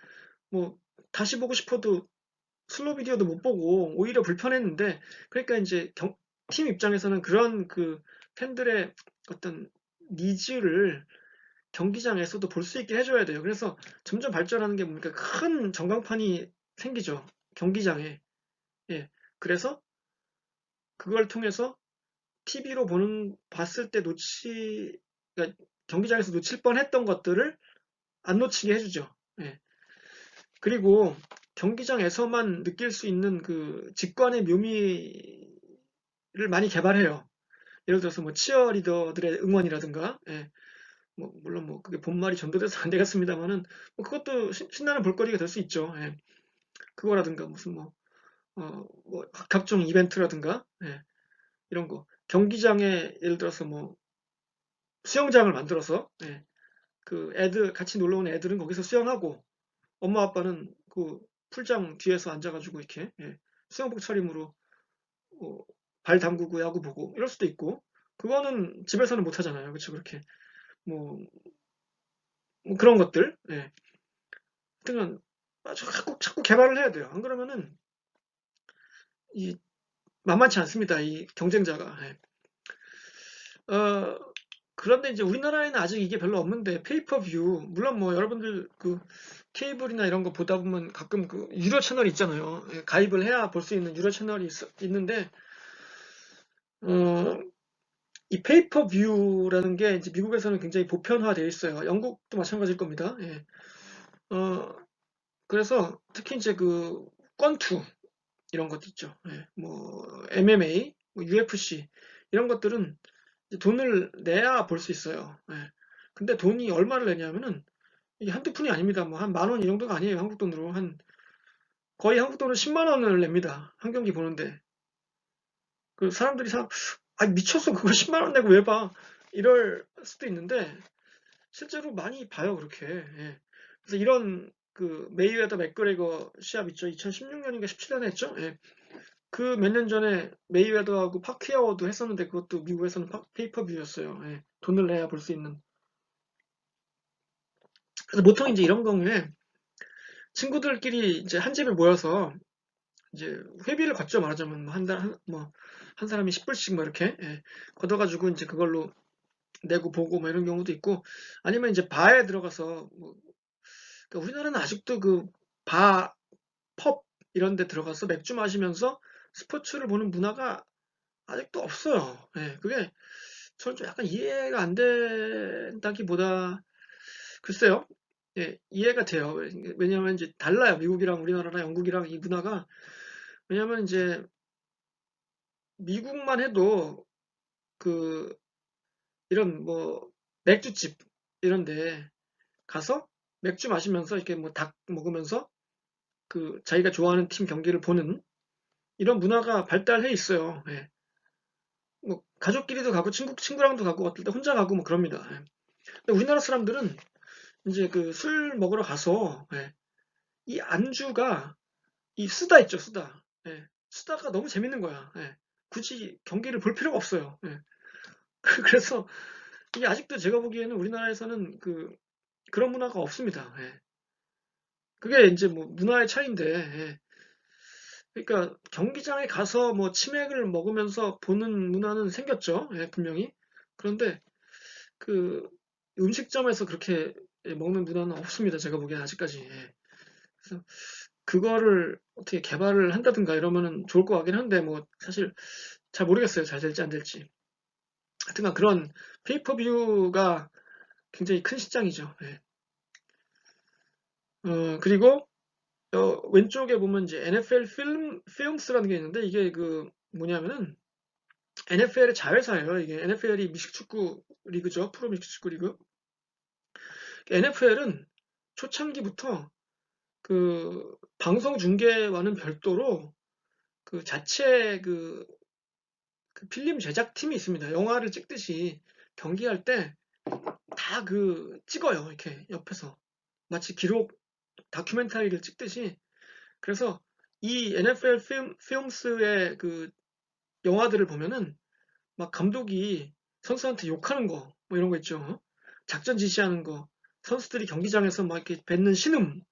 뭐 다시 보고 싶어도 슬로우 비디오도 못 보고 오히려 불편했는데 그러니까 이제 팀 입장에서는 그런 팬들의 어떤 니즈를 경기장에서도 볼 수 있게 해줘야 돼요. 그래서 점점 발전하는 게 뭡니까? 큰 전광판이 생기죠. 경기장에. 예. 그래서 그걸 통해서 TV로 봤을 때 그러니까 경기장에서 놓칠 뻔했던 것들을 안 놓치게 해주죠. 예. 그리고 경기장에서만 느낄 수 있는 직관의 묘미를 많이 개발해요. 예를 들어서 뭐 치어리더들의 응원이라든가, 예. 뭐 물론 뭐 그게 본말이 전도돼서 안 되겠습니다만은 뭐 그것도 신나는 볼거리가 될 수 있죠. 예. 그거라든가 무슨 뭐 각종 이벤트라든가, 예. 이런 거. 경기장에 예를 들어서 뭐 수영장을 만들어서, 예. 같이 놀러 온 애들은 거기서 수영하고 엄마 아빠는 풀장 뒤에서 앉아가지고 이렇게, 예. 수영복 차림으로 발 담그고 야구 보고 이럴 수도 있고 그거는 집에서는 못 하잖아요. 그렇죠? 그렇게 뭐, 뭐 그런 것들. 예. 하여튼 자꾸 개발을 해야 돼요. 안 그러면은 이 만만치 않습니다. 이 경쟁자가. 예. 어, 그런데 이제 우리나라에는 아직 이게 별로 없는데 페이퍼뷰 물론 뭐 여러분들 케이블이나 이런 거 보다 보면 가끔 유료 채널 있잖아요. 예, 가입을 해야 볼 수 있는 유료 채널이 있는데 어, 이 페이퍼뷰라는 게 이제 미국에서는 굉장히 보편화되어 있어요. 영국도 마찬가지일 겁니다. 예. 어, 그래서 특히 이제 권투 이런 것도 있죠. 예. 뭐 MMA, 뭐 UFC 이런 것들은 이제 돈을 내야 볼 수 있어요. 예. 근데 돈이 얼마를 내냐면은 이게 한두 푼이 아닙니다. 뭐 한 만 원 이 정도가 아니에요. 한국 돈으로 거의 한국 돈으로 10만 원을 냅니다. 한 경기 보는데 사람들이 아 미쳤어 그거 10만 원 내고 왜 봐? 이럴 수도 있는데 실제로 많이 봐요, 그렇게. 예. 그래서 이런 메이웨더 맥그레거 시합 있죠. 2016년인가 17년에 했죠. 예. 그 몇 년 전에 메이웨더하고 파키아오도 했었는데 그것도 미국에서는 페이퍼뷰였어요. 예. 돈을 내야 볼 수 있는. 그래서 보통 이제 이런 경우에 친구들끼리 이제 한 집에 모여서 이제 회비를 걷죠. 말하자면 한 달, 한 사람이 10불씩 뭐 이렇게 예. 걷어가지고 이제 그걸로 내고 보고 뭐 이런 경우도 있고 아니면 이제 바에 들어가서 그러니까 우리나라는 아직도 펍 이런 데 들어가서 맥주 마시면서 스포츠를 보는 문화가 아직도 없어요. 예, 그게 저는 좀 약간 이해가 안 된다기보다 글쎄요. 예, 이해가 돼요. 왜냐하면 이제 달라요. 미국이랑 우리나라랑 영국이랑 이 문화가. 왜냐하면 이제 미국만 해도 그 이런 뭐 맥주집 이런데 가서 맥주 마시면서 이렇게 뭐 닭 먹으면서 그 자기가 좋아하는 팀 경기를 보는 이런 문화가 발달해 있어요. 예. 뭐 가족끼리도 가고 친구랑도 가고 어떨 때 혼자 가고 뭐 그럽니다. 예. 근데 우리나라 사람들은 이제 그 술 먹으러 가서 예, 이 안주가 이 수다 있죠, 수다. 예. 수다가 너무 재밌는 거야. 예. 굳이 경기를 볼 필요가 없어요. 예. 그래서 이게 아직도 제가 보기에는 우리나라에서는 그런 문화가 없습니다. 예. 그게 이제 뭐 문화의 차이인데, 예. 그러니까 경기장에 가서 뭐 치맥을 먹으면서 보는 문화는 생겼죠. 예, 분명히. 그런데 그 음식점에서 그렇게 먹는 문화는 없습니다. 제가 보기엔 아직까지. 예. 그래서 그거를 어떻게 개발을 한다든가 이러면은 좋을 것 같긴 한데 뭐 사실 잘 모르겠어요. 잘 될지 안 될지. 하여튼간 그런 페이퍼뷰가 굉장히 큰 시장이죠. 예. 그리고 왼쪽에 보면 이제 NFL 필름스라는 게 있는데 이게 그 뭐냐면은 NFL의 자회사예요. 이게 NFL이 미식축구 리그죠. 프로 미식축구 리그. NFL은 초창기부터 그 방송 중계와는 별도로 그 자체 그 필름 제작팀이 있습니다. 영화를 찍듯이 경기할 때 다 찍어요. 이렇게 옆에서 마치 기록 다큐멘터리를 찍듯이. 그래서 이 NFL 필름스의 그 영화들을 보면은 막 감독이 선수한테 욕하는 거, 뭐 이런 거 있죠. 작전 지시하는 거, 선수들이 경기장에서 막 이렇게 뱉는 신음,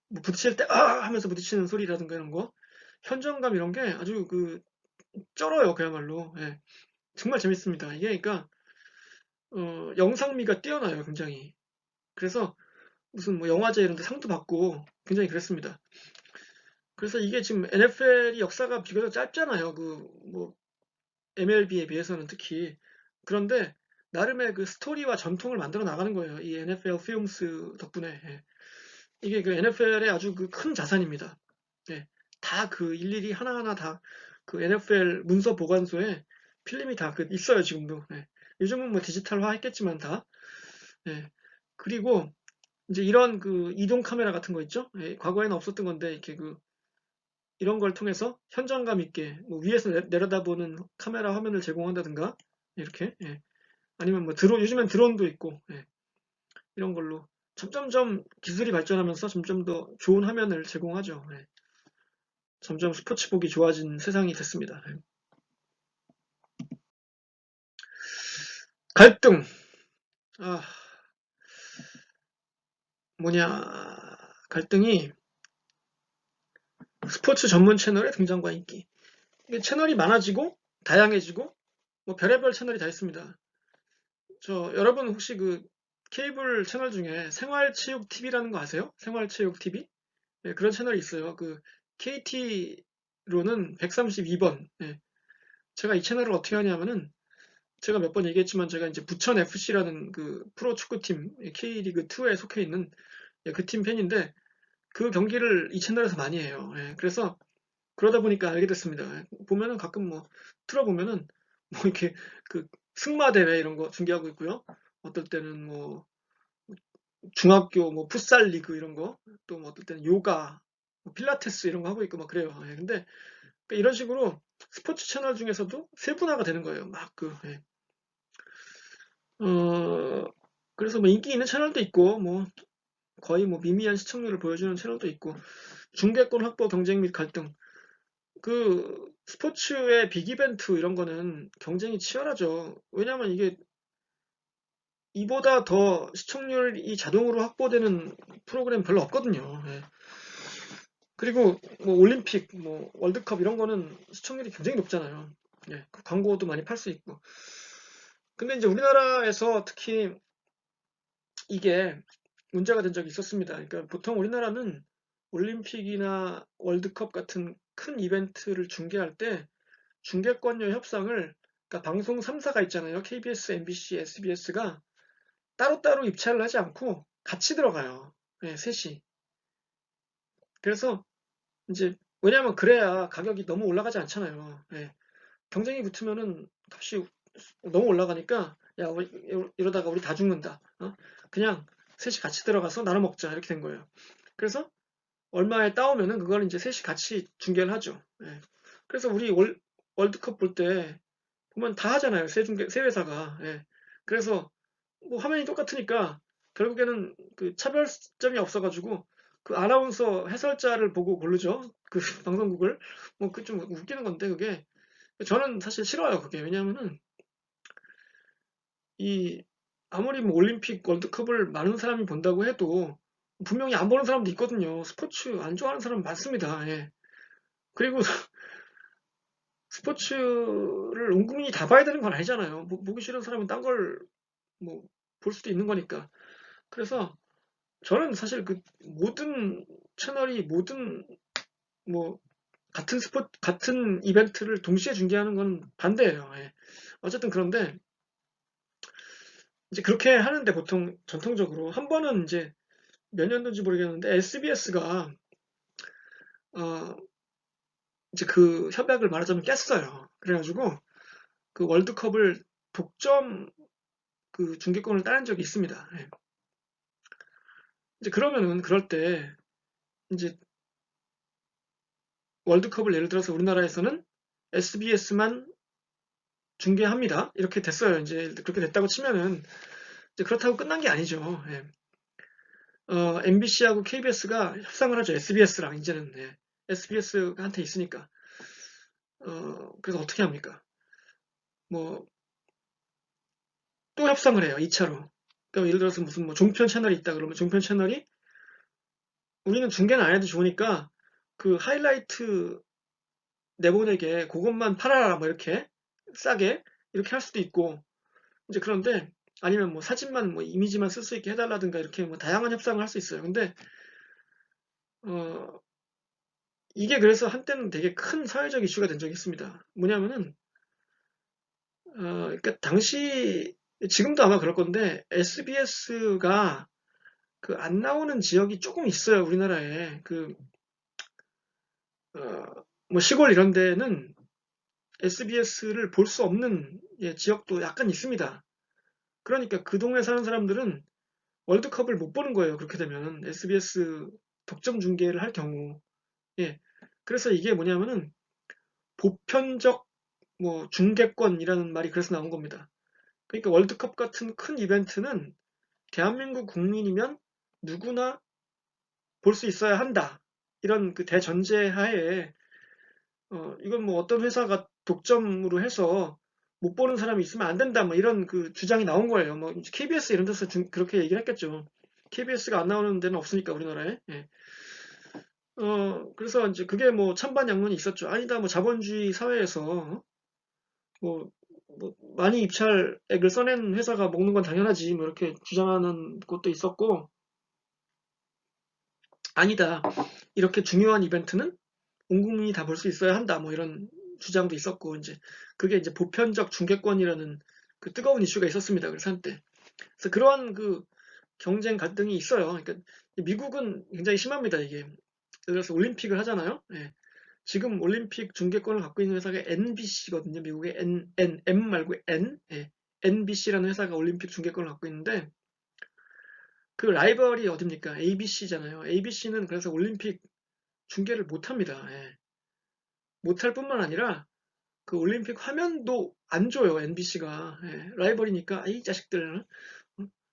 뭐 부딪힐 때, 아! 하면서 부딪히는 소리라든가 이런 거, 현장감 이런 게 아주 쩔어요, 그야말로. 예. 정말 재밌습니다. 이게 그러니까, 영상미가 뛰어나요, 굉장히. 그래서 무슨 뭐 영화제 이런 데 상도 받고 굉장히 그랬습니다. 그래서 이게 지금 NFL이 역사가 비교적 짧잖아요. 뭐 MLB에 비해서는 특히. 그런데 나름의 그 스토리와 전통을 만들어 나가는 거예요. 이 NFL 필름스 덕분에. 예. 이게 그 NFL의 아주 큰 자산입니다. 예. 다 일일이 하나하나 다 그 NFL 문서 보관소에 필름이 다 있어요, 지금도. 예. 요즘은 뭐 디지털화 했겠지만 다. 예. 그리고 이제 이런 이동 카메라 같은 거 있죠? 예. 과거에는 없었던 건데 이렇게 이런 걸 통해서 현장감 있게 뭐 위에서 내려다보는 카메라 화면을 제공한다든가 이렇게 예. 아니면 뭐 요즘엔 드론도 있고 예. 이런 걸로 점점점 기술이 발전하면서 점점 더 좋은 화면을 제공하죠. 예. 점점 스포츠 보기 좋아진 세상이 됐습니다. 예. 갈등. 아, 뭐냐. 갈등이 스포츠 전문 채널의 등장과 인기. 이게 채널이 많아지고 다양해지고 뭐 별의별 채널이 다 있습니다. 여러분 혹시 케이블 채널 중에 생활체육 TV라는 거 아세요? 생활체육 TV? 네, 그런 채널이 있어요. KT로는 132번. 예. 제가 이 채널을 어떻게 하냐면은 제가 몇 번 얘기했지만 제가 이제 부천 FC라는 프로 축구팀 K리그 2에 속해 있는 예, 그 팀 팬인데 그 경기를 이 채널에서 많이 해요. 예, 그래서 그러다 보니까 알게 됐습니다. 예, 보면은 가끔 뭐 틀어보면은 뭐 이렇게 승마 대회 이런 거 중계하고 있고요. 어떨 때는 뭐 중학교 뭐 풋살 리그 이런 거, 또 뭐 어떨 때는 요가, 뭐 필라테스 이런 거 하고 있고 막 그래요. 예, 근데 이런 식으로 스포츠 채널 중에서도 세분화가 되는 거예요. 예. 어, 그래서 뭐 인기 있는 채널도 있고, 뭐 거의 뭐 미미한 시청률을 보여주는 채널도 있고, 중계권 확보 경쟁 및 갈등. 스포츠의 빅 이벤트 이런 거는 경쟁이 치열하죠. 왜냐면 이게 이보다 더 시청률이 자동으로 확보되는 프로그램 별로 없거든요. 예. 그리고 뭐 올림픽, 뭐 월드컵 이런 거는 시청률이 굉장히 높잖아요. 예, 광고도 많이 팔 수 있고. 근데 이제 우리나라에서 특히 이게 문제가 된 적이 있었습니다. 그러니까 보통 우리나라는 올림픽이나 월드컵 같은 큰 이벤트를 중계할 때 중계권료 협상을, 그러니까 방송 3사가 있잖아요. KBS, MBC, SBS가 따로따로 입찰을 하지 않고 같이 들어가요. 네, 셋이. 그래서 이제 왜냐하면 그래야 가격이 너무 올라가지 않잖아요. 네. 경쟁이 붙으면은 값이 너무 올라가니까 야 우리 이러다가 우리 다 죽는다. 그냥 셋이 같이 들어가서 나눠 먹자 이렇게 된 거예요. 그래서 얼마에 따오면은 그걸 이제 셋이 같이 중계를 하죠. 예. 그래서 우리 월드컵 볼 때 보면 다 하잖아요. 세 회사가. 예. 그래서 뭐 화면이 똑같으니까 결국에는 그 차별점이 없어가지고 그 아나운서 해설자를 보고 고르죠. 그 방송국을. 뭐 그 좀 웃기는 건데 그게 저는 사실 싫어요. 그게 왜냐면은 이 아무리 뭐 올림픽 월드컵을 많은 사람이 본다고 해도 분명히 안 보는 사람도 있거든요. 스포츠 안 좋아하는 사람 많습니다. 예. 그리고 스포츠를 온 국민이 다 봐야 되는 건 아니잖아요. 뭐, 보기 싫은 사람은 딴 걸 뭐 볼 수도 있는 거니까. 그래서 저는 사실 그 모든 채널이 모든 뭐 같은 이벤트를 동시에 중계하는 건 반대예요. 예. 어쨌든 그런데 이제 그렇게 하는데 보통 전통적으로 한 번은 이제 몇 년도인지 모르겠는데 SBS가 이제 그 협약을 말하자면 깼어요. 그래가지고 그 월드컵을 독점 그 중계권을 따낸 적이 있습니다. 예. 이제 그러면은 그럴 때 이제 월드컵을 예를 들어서 우리나라에서는 SBS만 중계합니다. 이렇게 됐어요. 이제 그렇게 됐다고 치면은 이제 그렇다고 끝난 게 아니죠. 예. MBC하고 KBS가 협상을 하죠. SBS랑 이제는 SBS한테 있으니까. 그래서 어떻게 합니까? 뭐 또 협상을 해요. 2차로. 그러니까 예를 들어서 무슨 뭐 종편 채널이 있다 그러면 종편 채널이 우리는 중계는 안 해도 좋으니까 그 하이라이트 내보내게 그것만 팔아라 뭐 이렇게 싸게 이렇게 할 수도 있고 이제 그런데 아니면 뭐 사진만 뭐 이미지만 쓸 수 있게 해달라든가 이렇게 뭐 다양한 협상을 할 수 있어요. 근데 어 이게 그래서 한때는 되게 큰 사회적 이슈가 된 적이 있습니다. 뭐냐면은 그러니까 당시 지금도 아마 그럴 건데 SBS가 그 안 나오는 지역이 조금 있어요. 우리나라에 뭐 시골 이런 데는 SBS를 볼 수 없는 지역도 약간 있습니다. 그러니까 그 동네 사는 사람들은 월드컵을 못 보는 거예요. 그렇게 되면 SBS 독점 중계를 할 경우. 예. 그래서 이게 뭐냐면은 보편적 뭐 중계권이라는 말이 그래서 나온 겁니다. 그러니까 월드컵 같은 큰 이벤트는 대한민국 국민이면 누구나 볼 수 있어야 한다. 이런 그 대전제 하에 이건 뭐 어떤 회사가 독점으로 해서 못 보는 사람이 있으면 안 된다. 뭐 이런 그 주장이 나온 거예요. 뭐 KBS 이런 데서 그렇게 얘기를 했겠죠. KBS가 안 나오는 데는 없으니까 우리나라에. 예. 그래서 이제 그게 뭐 찬반 양론이 있었죠. 아니다, 뭐 자본주의 사회에서 뭐, 많이 입찰액을 써낸 회사가 먹는 건 당연하지. 뭐 이렇게 주장하는 곳도 있었고, 아니다. 이렇게 중요한 이벤트는 온 국민이 다 볼 수 있어야 한다. 뭐 이런 주장도 있었고, 이제 그게 이제 보편적 중계권이라는 그 뜨거운 이슈가 있었습니다. 그래서 한때. 그래서 그러한 그 경쟁 갈등이 있어요. 그러니까 미국은 굉장히 심합니다. 이게. 예를 들어서 올림픽을 하잖아요. 예. 지금 올림픽 중계권을 갖고 있는 회사가 NBC거든요. 미국의 M 말고 N. 예. NBC라는 회사가 올림픽 중계권을 갖고 있는데 그 라이벌이 어딥니까? ABC잖아요. ABC는 그래서 올림픽 중계를 못 합니다. 예. 못할 뿐만 아니라 그 올림픽 화면도 안 줘요. NBC가. 예. 라이벌이니까 이 자식들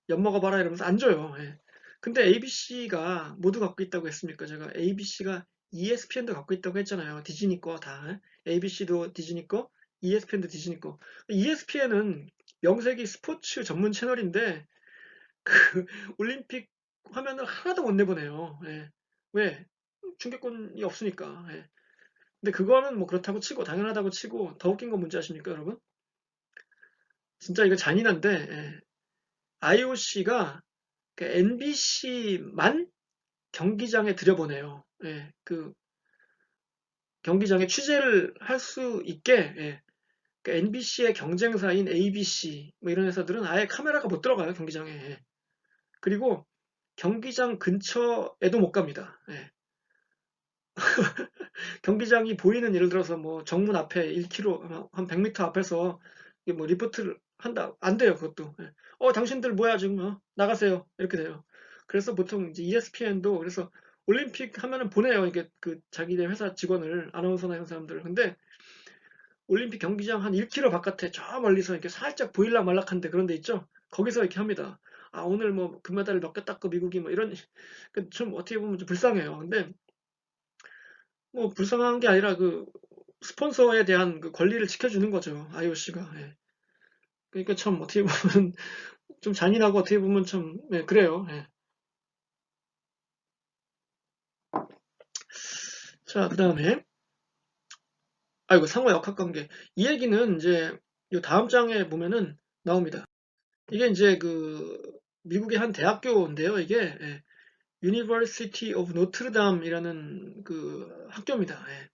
엿먹어봐라 이러면서 안 줘요. 예. 근데 ABC가 모두 갖고 있다고 했습니까? 제가 ABC가 ESPN도 갖고 있다고 했잖아요. 디즈니 거 다. ABC도 디즈니 거, ESPN도 디즈니 거. ESPN은 명색이 스포츠 전문 채널인데 그 올림픽 화면을 하나도 못 내보내요. 예. 왜? 중계권이 없으니까. 예. 근데 그거는 뭐 그렇다고 치고 당연하다고 치고 더 웃긴 건 뭔지 아십니까, 여러분? 진짜 이거 잔인한데 IOC가 그 NBC만 경기장에 들여보내요. 예, 그 경기장에 취재를 할 수 있게, 예, 그 NBC의 경쟁사인 ABC 뭐 이런 회사들은 아예 카메라가 못 들어가요, 경기장에. 예. 그리고 경기장 근처에도 못 갑니다. 예. 경기장이 보이는, 예를 들어서 뭐 정문 앞에 1km 한 100m 앞에서 이게 뭐 리포트를 한다, 안 돼요, 그것도. 예. 당신들 뭐야 지금, 나가세요, 이렇게 돼요. 그래서 보통 이제 ESPN도 그래서 올림픽 하면은 보내요, 이게 그 자기네 회사 직원을, 아나운서나 이런 사람들. 근데 올림픽 경기장 한 1km 바깥에 저 멀리서 이렇게 살짝 보일락 말락한데 그런 데 있죠? 거기서 이렇게 합니다. 오늘 뭐 금메달을 몇 개 땄고 미국이 뭐 이런, 좀 어떻게 보면 좀 불쌍해요. 근데 뭐 불쌍한 게 아니라 그 스폰서에 대한 그 권리를 지켜주는 거죠. IOC가. 예. 그러니까 참 어떻게 보면 좀 잔인하고 어떻게 보면 참, 예, 그래요. 예. 자, 그 다음에, 아이고, 상호 역학관계. 이 얘기는 이제 요 다음 장에 보면은 나옵니다. 이게 이제 그 미국의 한 대학교인데요. 이게, 예, University of Notre Dame이라는 그 학교입니다. 예.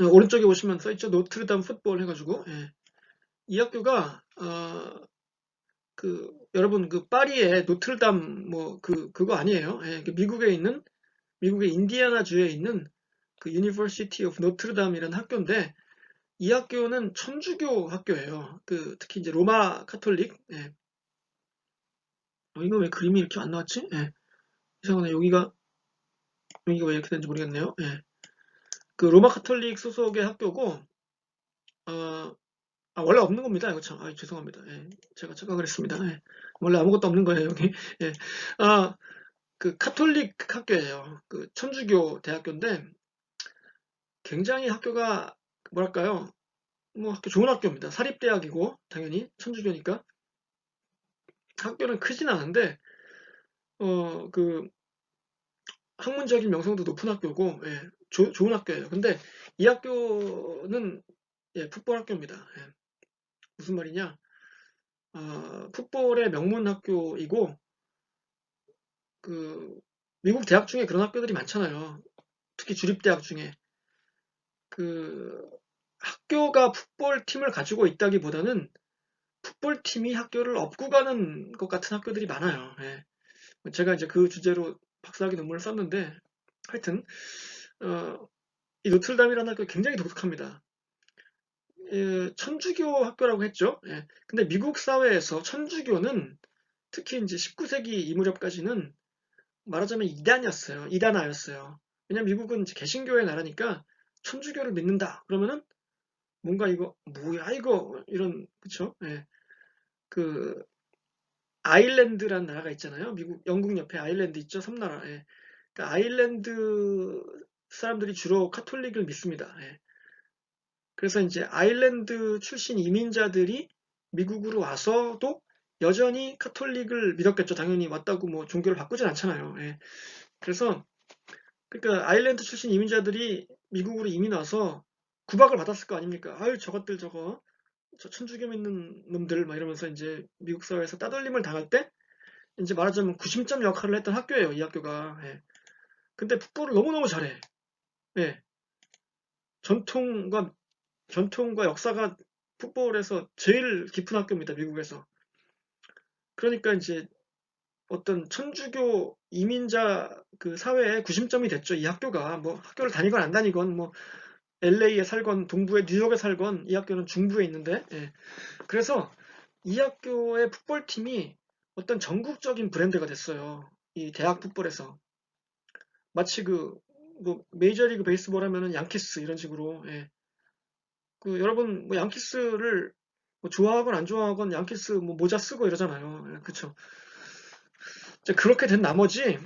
오른쪽에 보시면 써있죠. 노트르담 풋볼 해가지고. 예. 이 학교가 그 여러분 그 파리의 노트르담 뭐 그거 아니에요. 예, 그 미국의 인디애나 주에 있는 그 University of Notre Dame이라는 학교인데, 이 학교는 천주교 학교예요. 그 특히 이제 로마 카톨릭. 예. 이거 왜 그림이 이렇게 안 나왔지? 예. 이상하네. 여기가 왜 이렇게 된지 모르겠네요. 예. 그 로마 카톨릭 소속의 학교고, 어, 원래 없는 겁니다. 이거 참, 죄송합니다. 예. 제가 착각을 했습니다. 예. 원래 아무것도 없는 거예요, 여기. 예. 그 카톨릭 학교예요. 그 천주교 대학교인데, 굉장히 학교가 뭐랄까요? 뭐 학교 좋은 학교입니다. 사립대학이고 당연히 천주교니까 학교는 크진 않은데 그 학문적인 명성도 높은 학교고, 예, 좋은 학교예요. 근데 이 학교는, 예, 풋볼 학교입니다. 예. 무슨 말이냐? 풋볼의 명문 학교이고, 그 미국 대학 중에 그런 학교들이 많잖아요. 특히 주립대학 중에 그 학교가 풋볼 팀을 가지고 있다기보다는 풋볼 팀이 학교를 업고 가는 것 같은 학교들이 많아요. 예. 제가 이제 그 주제로 박사학위 논문을 썼는데, 하여튼 이 노틀담이라는 학교 굉장히 독특합니다. 천주교 학교라고 했죠. 예. 근데 미국 사회에서 천주교는 특히 이제 19세기 이 무렵까지는 말하자면 이단이었어요. 이단아였어요. 왜냐면 미국은 이제 개신교의 나라니까 천주교를 믿는다. 그러면은 뭔가 이거 뭐야 이거 이런, 그쵸? 예. 그 아일랜드라는 나라가 있잖아요. 미국, 영국 옆에 아일랜드 있죠. 섬나라. 예. 그러니까 아일랜드 사람들이 주로 카톨릭을 믿습니다. 예. 그래서 이제 아일랜드 출신 이민자들이 미국으로 와서도 여전히 카톨릭을 믿었겠죠. 당연히 왔다고 뭐 종교를 바꾸진 않잖아요. 예. 그래서 그러니까 아일랜드 출신 이민자들이 미국으로 이민 와서 구박을 받았을 거 아닙니까? 아유, 저것들 저 천주교 믿는 놈들 막 이러면서 이제 미국 사회에서 따돌림을 당할 때 이제 말하자면 구심점 역할을 했던 학교예요, 이 학교가. 예. 근데 풋볼을 너무너무 잘해. 예. 전통과 전통과 역사가 풋볼에서 제일 깊은 학교입니다, 미국에서. 그러니까 이제 어떤 천주교 이민자 그 사회의 구심점이 됐죠, 이 학교가. 뭐 학교를 다니건 안 다니건, 뭐 LA에 살건 동부의 뉴욕에 살건 이 학교는 중부에 있는데, 예. 그래서 이 학교의 풋볼팀이 어떤 전국적인 브랜드가 됐어요. 이 대학 풋볼에서. 마치 뭐 메이저리그 베이스볼 하면은 양키스 이런 식으로, 예. 그 여러분 뭐 양키스를 뭐 좋아하건 안 좋아하건 양키스 뭐 모자 쓰고 이러잖아요. 예, 그쵸. 이제 그렇게 된 나머지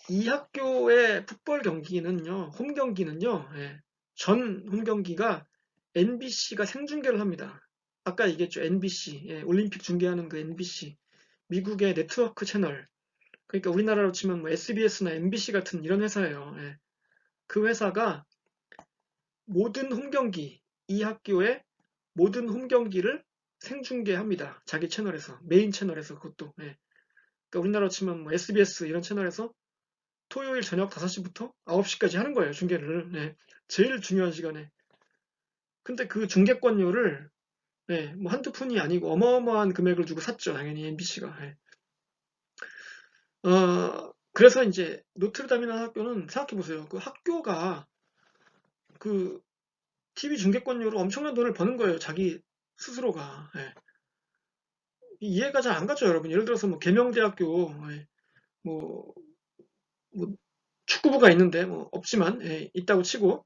이 학교의 풋볼 경기는요, 홈 경기는요, 예, 전 홈 경기가 NBC가 생중계를 합니다. 아까 얘기했죠. NBC. 예, 올림픽 중계하는 그 NBC. 미국의 네트워크 채널. 그러니까 우리나라로 치면 뭐 SBS나 MBC 같은 이런 회사예요. 예. 그 회사가 모든 홈 경기, 이 학교의 모든 홈 경기를 생중계합니다. 자기 채널에서, 메인 채널에서 그것도. 예. 그러니까 우리나라로 치면 뭐 SBS 이런 채널에서 토요일 저녁 5시부터 9시까지 하는 거예요, 중계를. 네. 제일 중요한 시간에. 근데 그 중계권료를 네, 뭐 한두 푼이 아니고 어마어마한 금액을 주고 샀죠, 당연히 MBC가. 네. 그래서 이제 노트르담이라는 학교는 생각해 보세요. 그 학교가 그 TV 중계권료로 엄청난 돈을 버는 거예요, 자기 스스로가. 예. 이해가 잘 안 가죠, 여러분. 예를 들어서 뭐 계명대학교 예, 뭐, 뭐 축구부가 있는데 뭐 없지만 예, 있다고 치고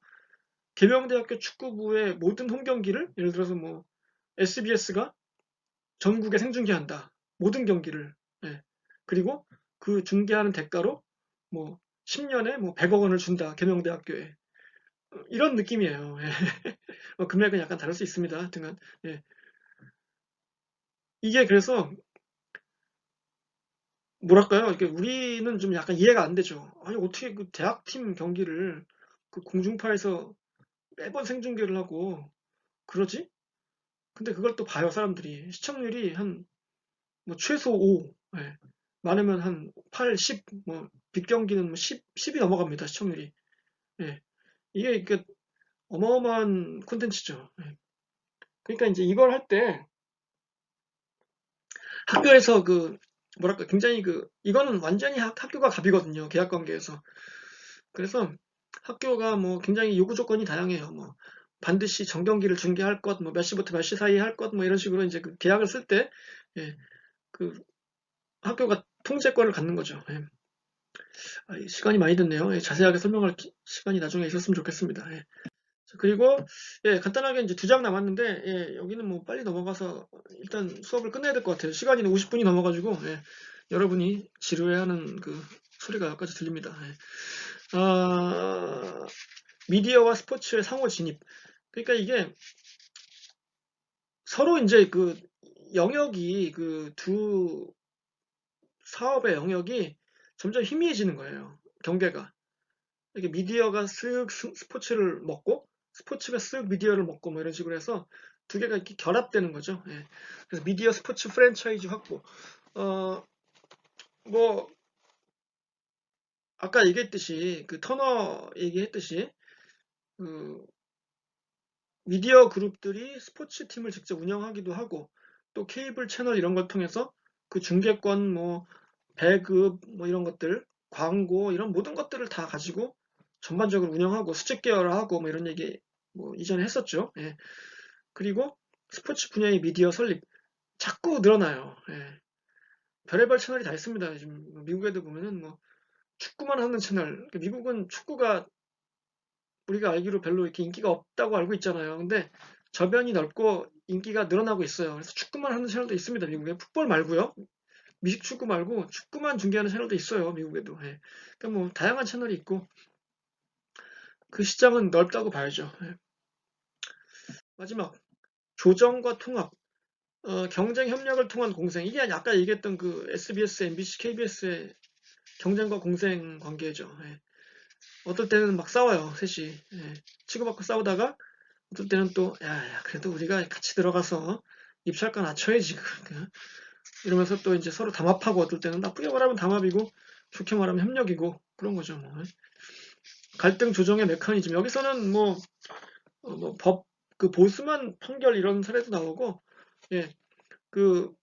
계명대학교 축구부의 모든 홈 경기를 예를 들어서 뭐 SBS가 전국에 생중계한다. 모든 경기를. 예. 그리고 그 중계하는 대가로 뭐 10년에 뭐 100억 원을 준다. 계명대학교에. 이런 느낌이에요. 예. 금액은 약간 다를 수 있습니다. 하여튼간. 예. 이게 그래서 뭐랄까요? 이게 우리는 좀 약간 이해가 안 되죠. 아니 어떻게 그 대학팀 경기를 그 공중파에서 매번 생중계를 하고 그러지? 근데 그걸 또 봐요, 사람들이. 시청률이 한 뭐 최소 5, 예. 많으면 한 8, 10, 뭐 빅경기는 뭐 10이 넘어갑니다, 시청률이. 예. 이게 그 어마어마한 콘텐츠죠. 예. 그러니까 이제 이걸 할 때 학교에서 그 뭐랄까 굉장히 그 이거는 완전히 학교가 갑이거든요, 계약 관계에서. 그래서 학교가 뭐 굉장히 요구 조건이 다양해요. 뭐 반드시 정경기를 중계할 것, 뭐 몇 시부터 몇 시 사이에 할 것, 뭐 이런 식으로 이제 그 계약을 쓸 때, 예, 그 학교가 통제권을 갖는 거죠. 예. 시간이 많이 됐네요. 예, 자세하게 설명할 시간이 나중에 있었으면 좋겠습니다. 예. 그리고 예, 간단하게 이제 2장 남았는데 예, 여기는 뭐 빨리 넘어가서 일단 수업을 끝내야 될 것 같아요. 시간이 50분이 넘어가지고 예, 여러분이 지루해하는 그 소리가 여기까지 들립니다. 예. 미디어와 스포츠의 상호 진입. 그러니까 이게 서로 이제 그 영역이 그 두 사업의 영역이 점점 희미해지는 거예요. 경계가. 이게 미디어가 쓱 스포츠를 먹고 스포츠가 쓱 미디어를 먹고 뭐 이런 식으로 해서 두 개가 이렇게 결합되는 거죠. 예. 그래서 미디어 스포츠 프랜차이즈 확보. 어, 뭐 아까 얘기했듯이 그 터너 얘기했듯이 그 미디어 그룹들이 스포츠 팀을 직접 운영하기도 하고 또 케이블 채널 이런 걸 통해서 그 중계권 뭐 배급 뭐 이런 것들 광고 이런 모든 것들을 다 가지고 전반적으로 운영하고 수직 계열화하고 뭐 이런 얘기 뭐 이전에 했었죠. 예. 그리고 스포츠 분야의 미디어 설립 자꾸 늘어나요. 예. 별의별 채널이 다 있습니다. 지금 미국에도 보면은 뭐 축구만 하는 채널. 그러니까 미국은 축구가 우리가 알기로 별로 이렇게 인기가 없다고 알고 있잖아요. 근데 저변이 넓고 인기가 늘어나고 있어요. 그래서 축구만 하는 채널도 있습니다. 미국에 풋볼 말고요. 미식 축구 말고 축구만 중계하는 채널도 있어요. 미국에도. 예. 그러니까 뭐 다양한 채널이 있고 그 시장은 넓다고 봐야죠. 예. 마지막 조정과 통합, 경쟁 협력을 통한 공생. 이게 아까 얘기했던 그 SBS, MBC, KBS의 경쟁과 공생 관계죠. 예. 어떨 때는 막 싸워요, 셋이. 예. 치고받고 싸우다가 어떨 때는 또, 야, 그래도 우리가 같이 들어가서 입찰가 낮춰야지. 이러면서 또 이제 서로 담합하고 어떨 때는 나쁘게 말하면 담합이고 좋게 말하면 협력이고 그런 거죠. 뭐. 갈등 조정의 메커니즘. 여기서는 뭐 법, 그 보스만 판결 이런 사례도 나오고, 예, 그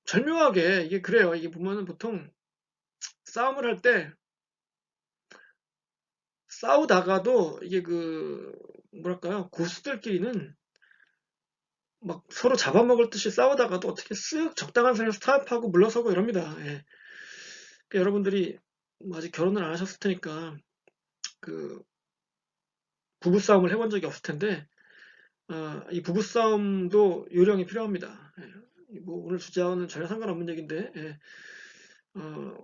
절묘하게 이게 그래요. 이게 보면은 보통 싸움을 할 때 싸우다가도 이게 그 뭐랄까요 고수들끼리는 막 서로 잡아먹을 듯이 싸우다가도 어떻게 쓱 적당한 선에서 타협하고 물러서고 이럽니다. 예. 그러니까 여러분들이 뭐 아직 결혼을 안 하셨을 테니까 그 부부싸움을 해본 적이 없을 텐데 이 부부싸움도 요령이 필요합니다. 예. 뭐 오늘 주제와는 전혀 상관없는 얘기인데 예. 어,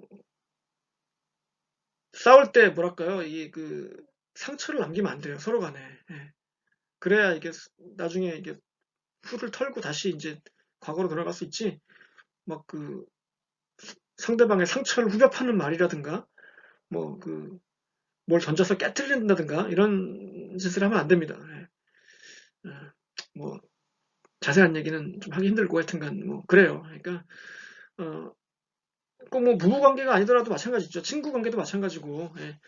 싸울 때 뭐랄까요 이 그 상처를 남기면 안 돼요 서로 간에. 예. 그래야 이게 나중에 이게 풀을 털고 다시 이제 과거로 돌아갈 수 있지. 막 그 상대방의 상처를 후벼 파는 말이라든가 뭐 그 뭘 던져서 깨트린다든가 이런 짓을 하면 안 됩니다. 예. 뭐 자세한 얘기는 좀 하기 힘들고 하여튼간 뭐 그래요. 그러니까 어, 꼭 뭐 부부 관계가 아니더라도 마찬가지죠. 친구 관계도 마찬가지고, 예.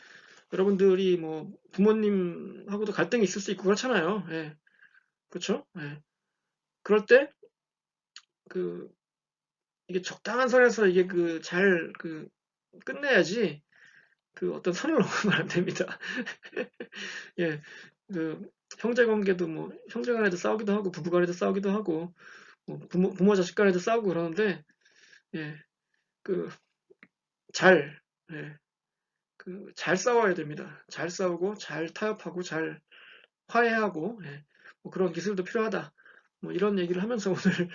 여러분들이 뭐 부모님하고도 갈등이 있을 수 있고 그렇잖아요. 예. 그렇죠? 예. 그럴 때 그 이게 적당한 선에서 이게 잘 끝내야지 그 어떤 선을 넘으면 안 됩니다. 예. 그 형제 관계도 뭐 형제 간에도 싸우기도 하고 부부 간에도 싸우기도 하고 뭐 부모 자식 간에도 싸우고 그러는데 예. 그 잘 예. 잘 싸워야 됩니다. 잘 싸우고 잘 타협하고 잘 화해하고 예. 뭐 그런 기술도 필요하다. 뭐 이런 얘기를 하면서 오늘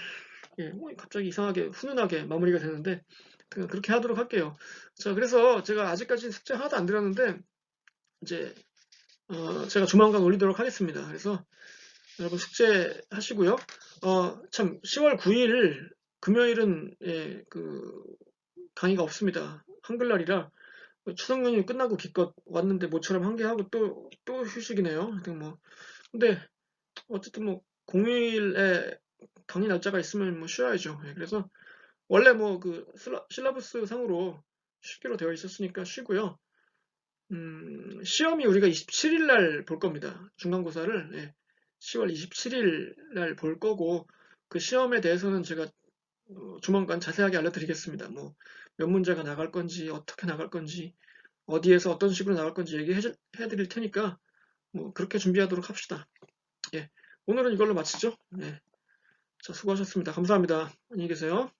예, 갑자기 이상하게 훈훈하게 마무리가 되는데 그렇게 하도록 할게요. 자, 그래서 제가 아직까지 숙제 하나도 안 드렸는데 이제 제가 조만간 올리도록 하겠습니다. 그래서 여러분 숙제 하시고요. 참 10월 9일 금요일은 예, 강의가 없습니다. 한글날이라 추석 연휴 끝나고 기껏 왔는데 모처럼 한 개 하고 또 휴식이네요. 하여튼 뭐 근데 어쨌든 뭐 공휴일에 강의 날짜가 있으면 뭐 쉬어야죠. 예, 그래서 원래 뭐 실라버스 상으로 쉬기로 되어 있었으니까 쉬고요. 시험이 우리가 27일 날 볼 겁니다. 중간고사를 예, 10월 27일 날 볼 거고 그 시험에 대해서는 제가 조만간 자세하게 알려드리겠습니다. 뭐 몇 문제가 나갈 건지 어떻게 나갈 건지 어디에서 어떤 식으로 나갈 건지 얘기해 드릴 테니까 뭐 그렇게 준비하도록 합시다. 예, 오늘은 이걸로 마치죠. 예, 자 수고하셨습니다. 감사합니다. 안녕히 계세요.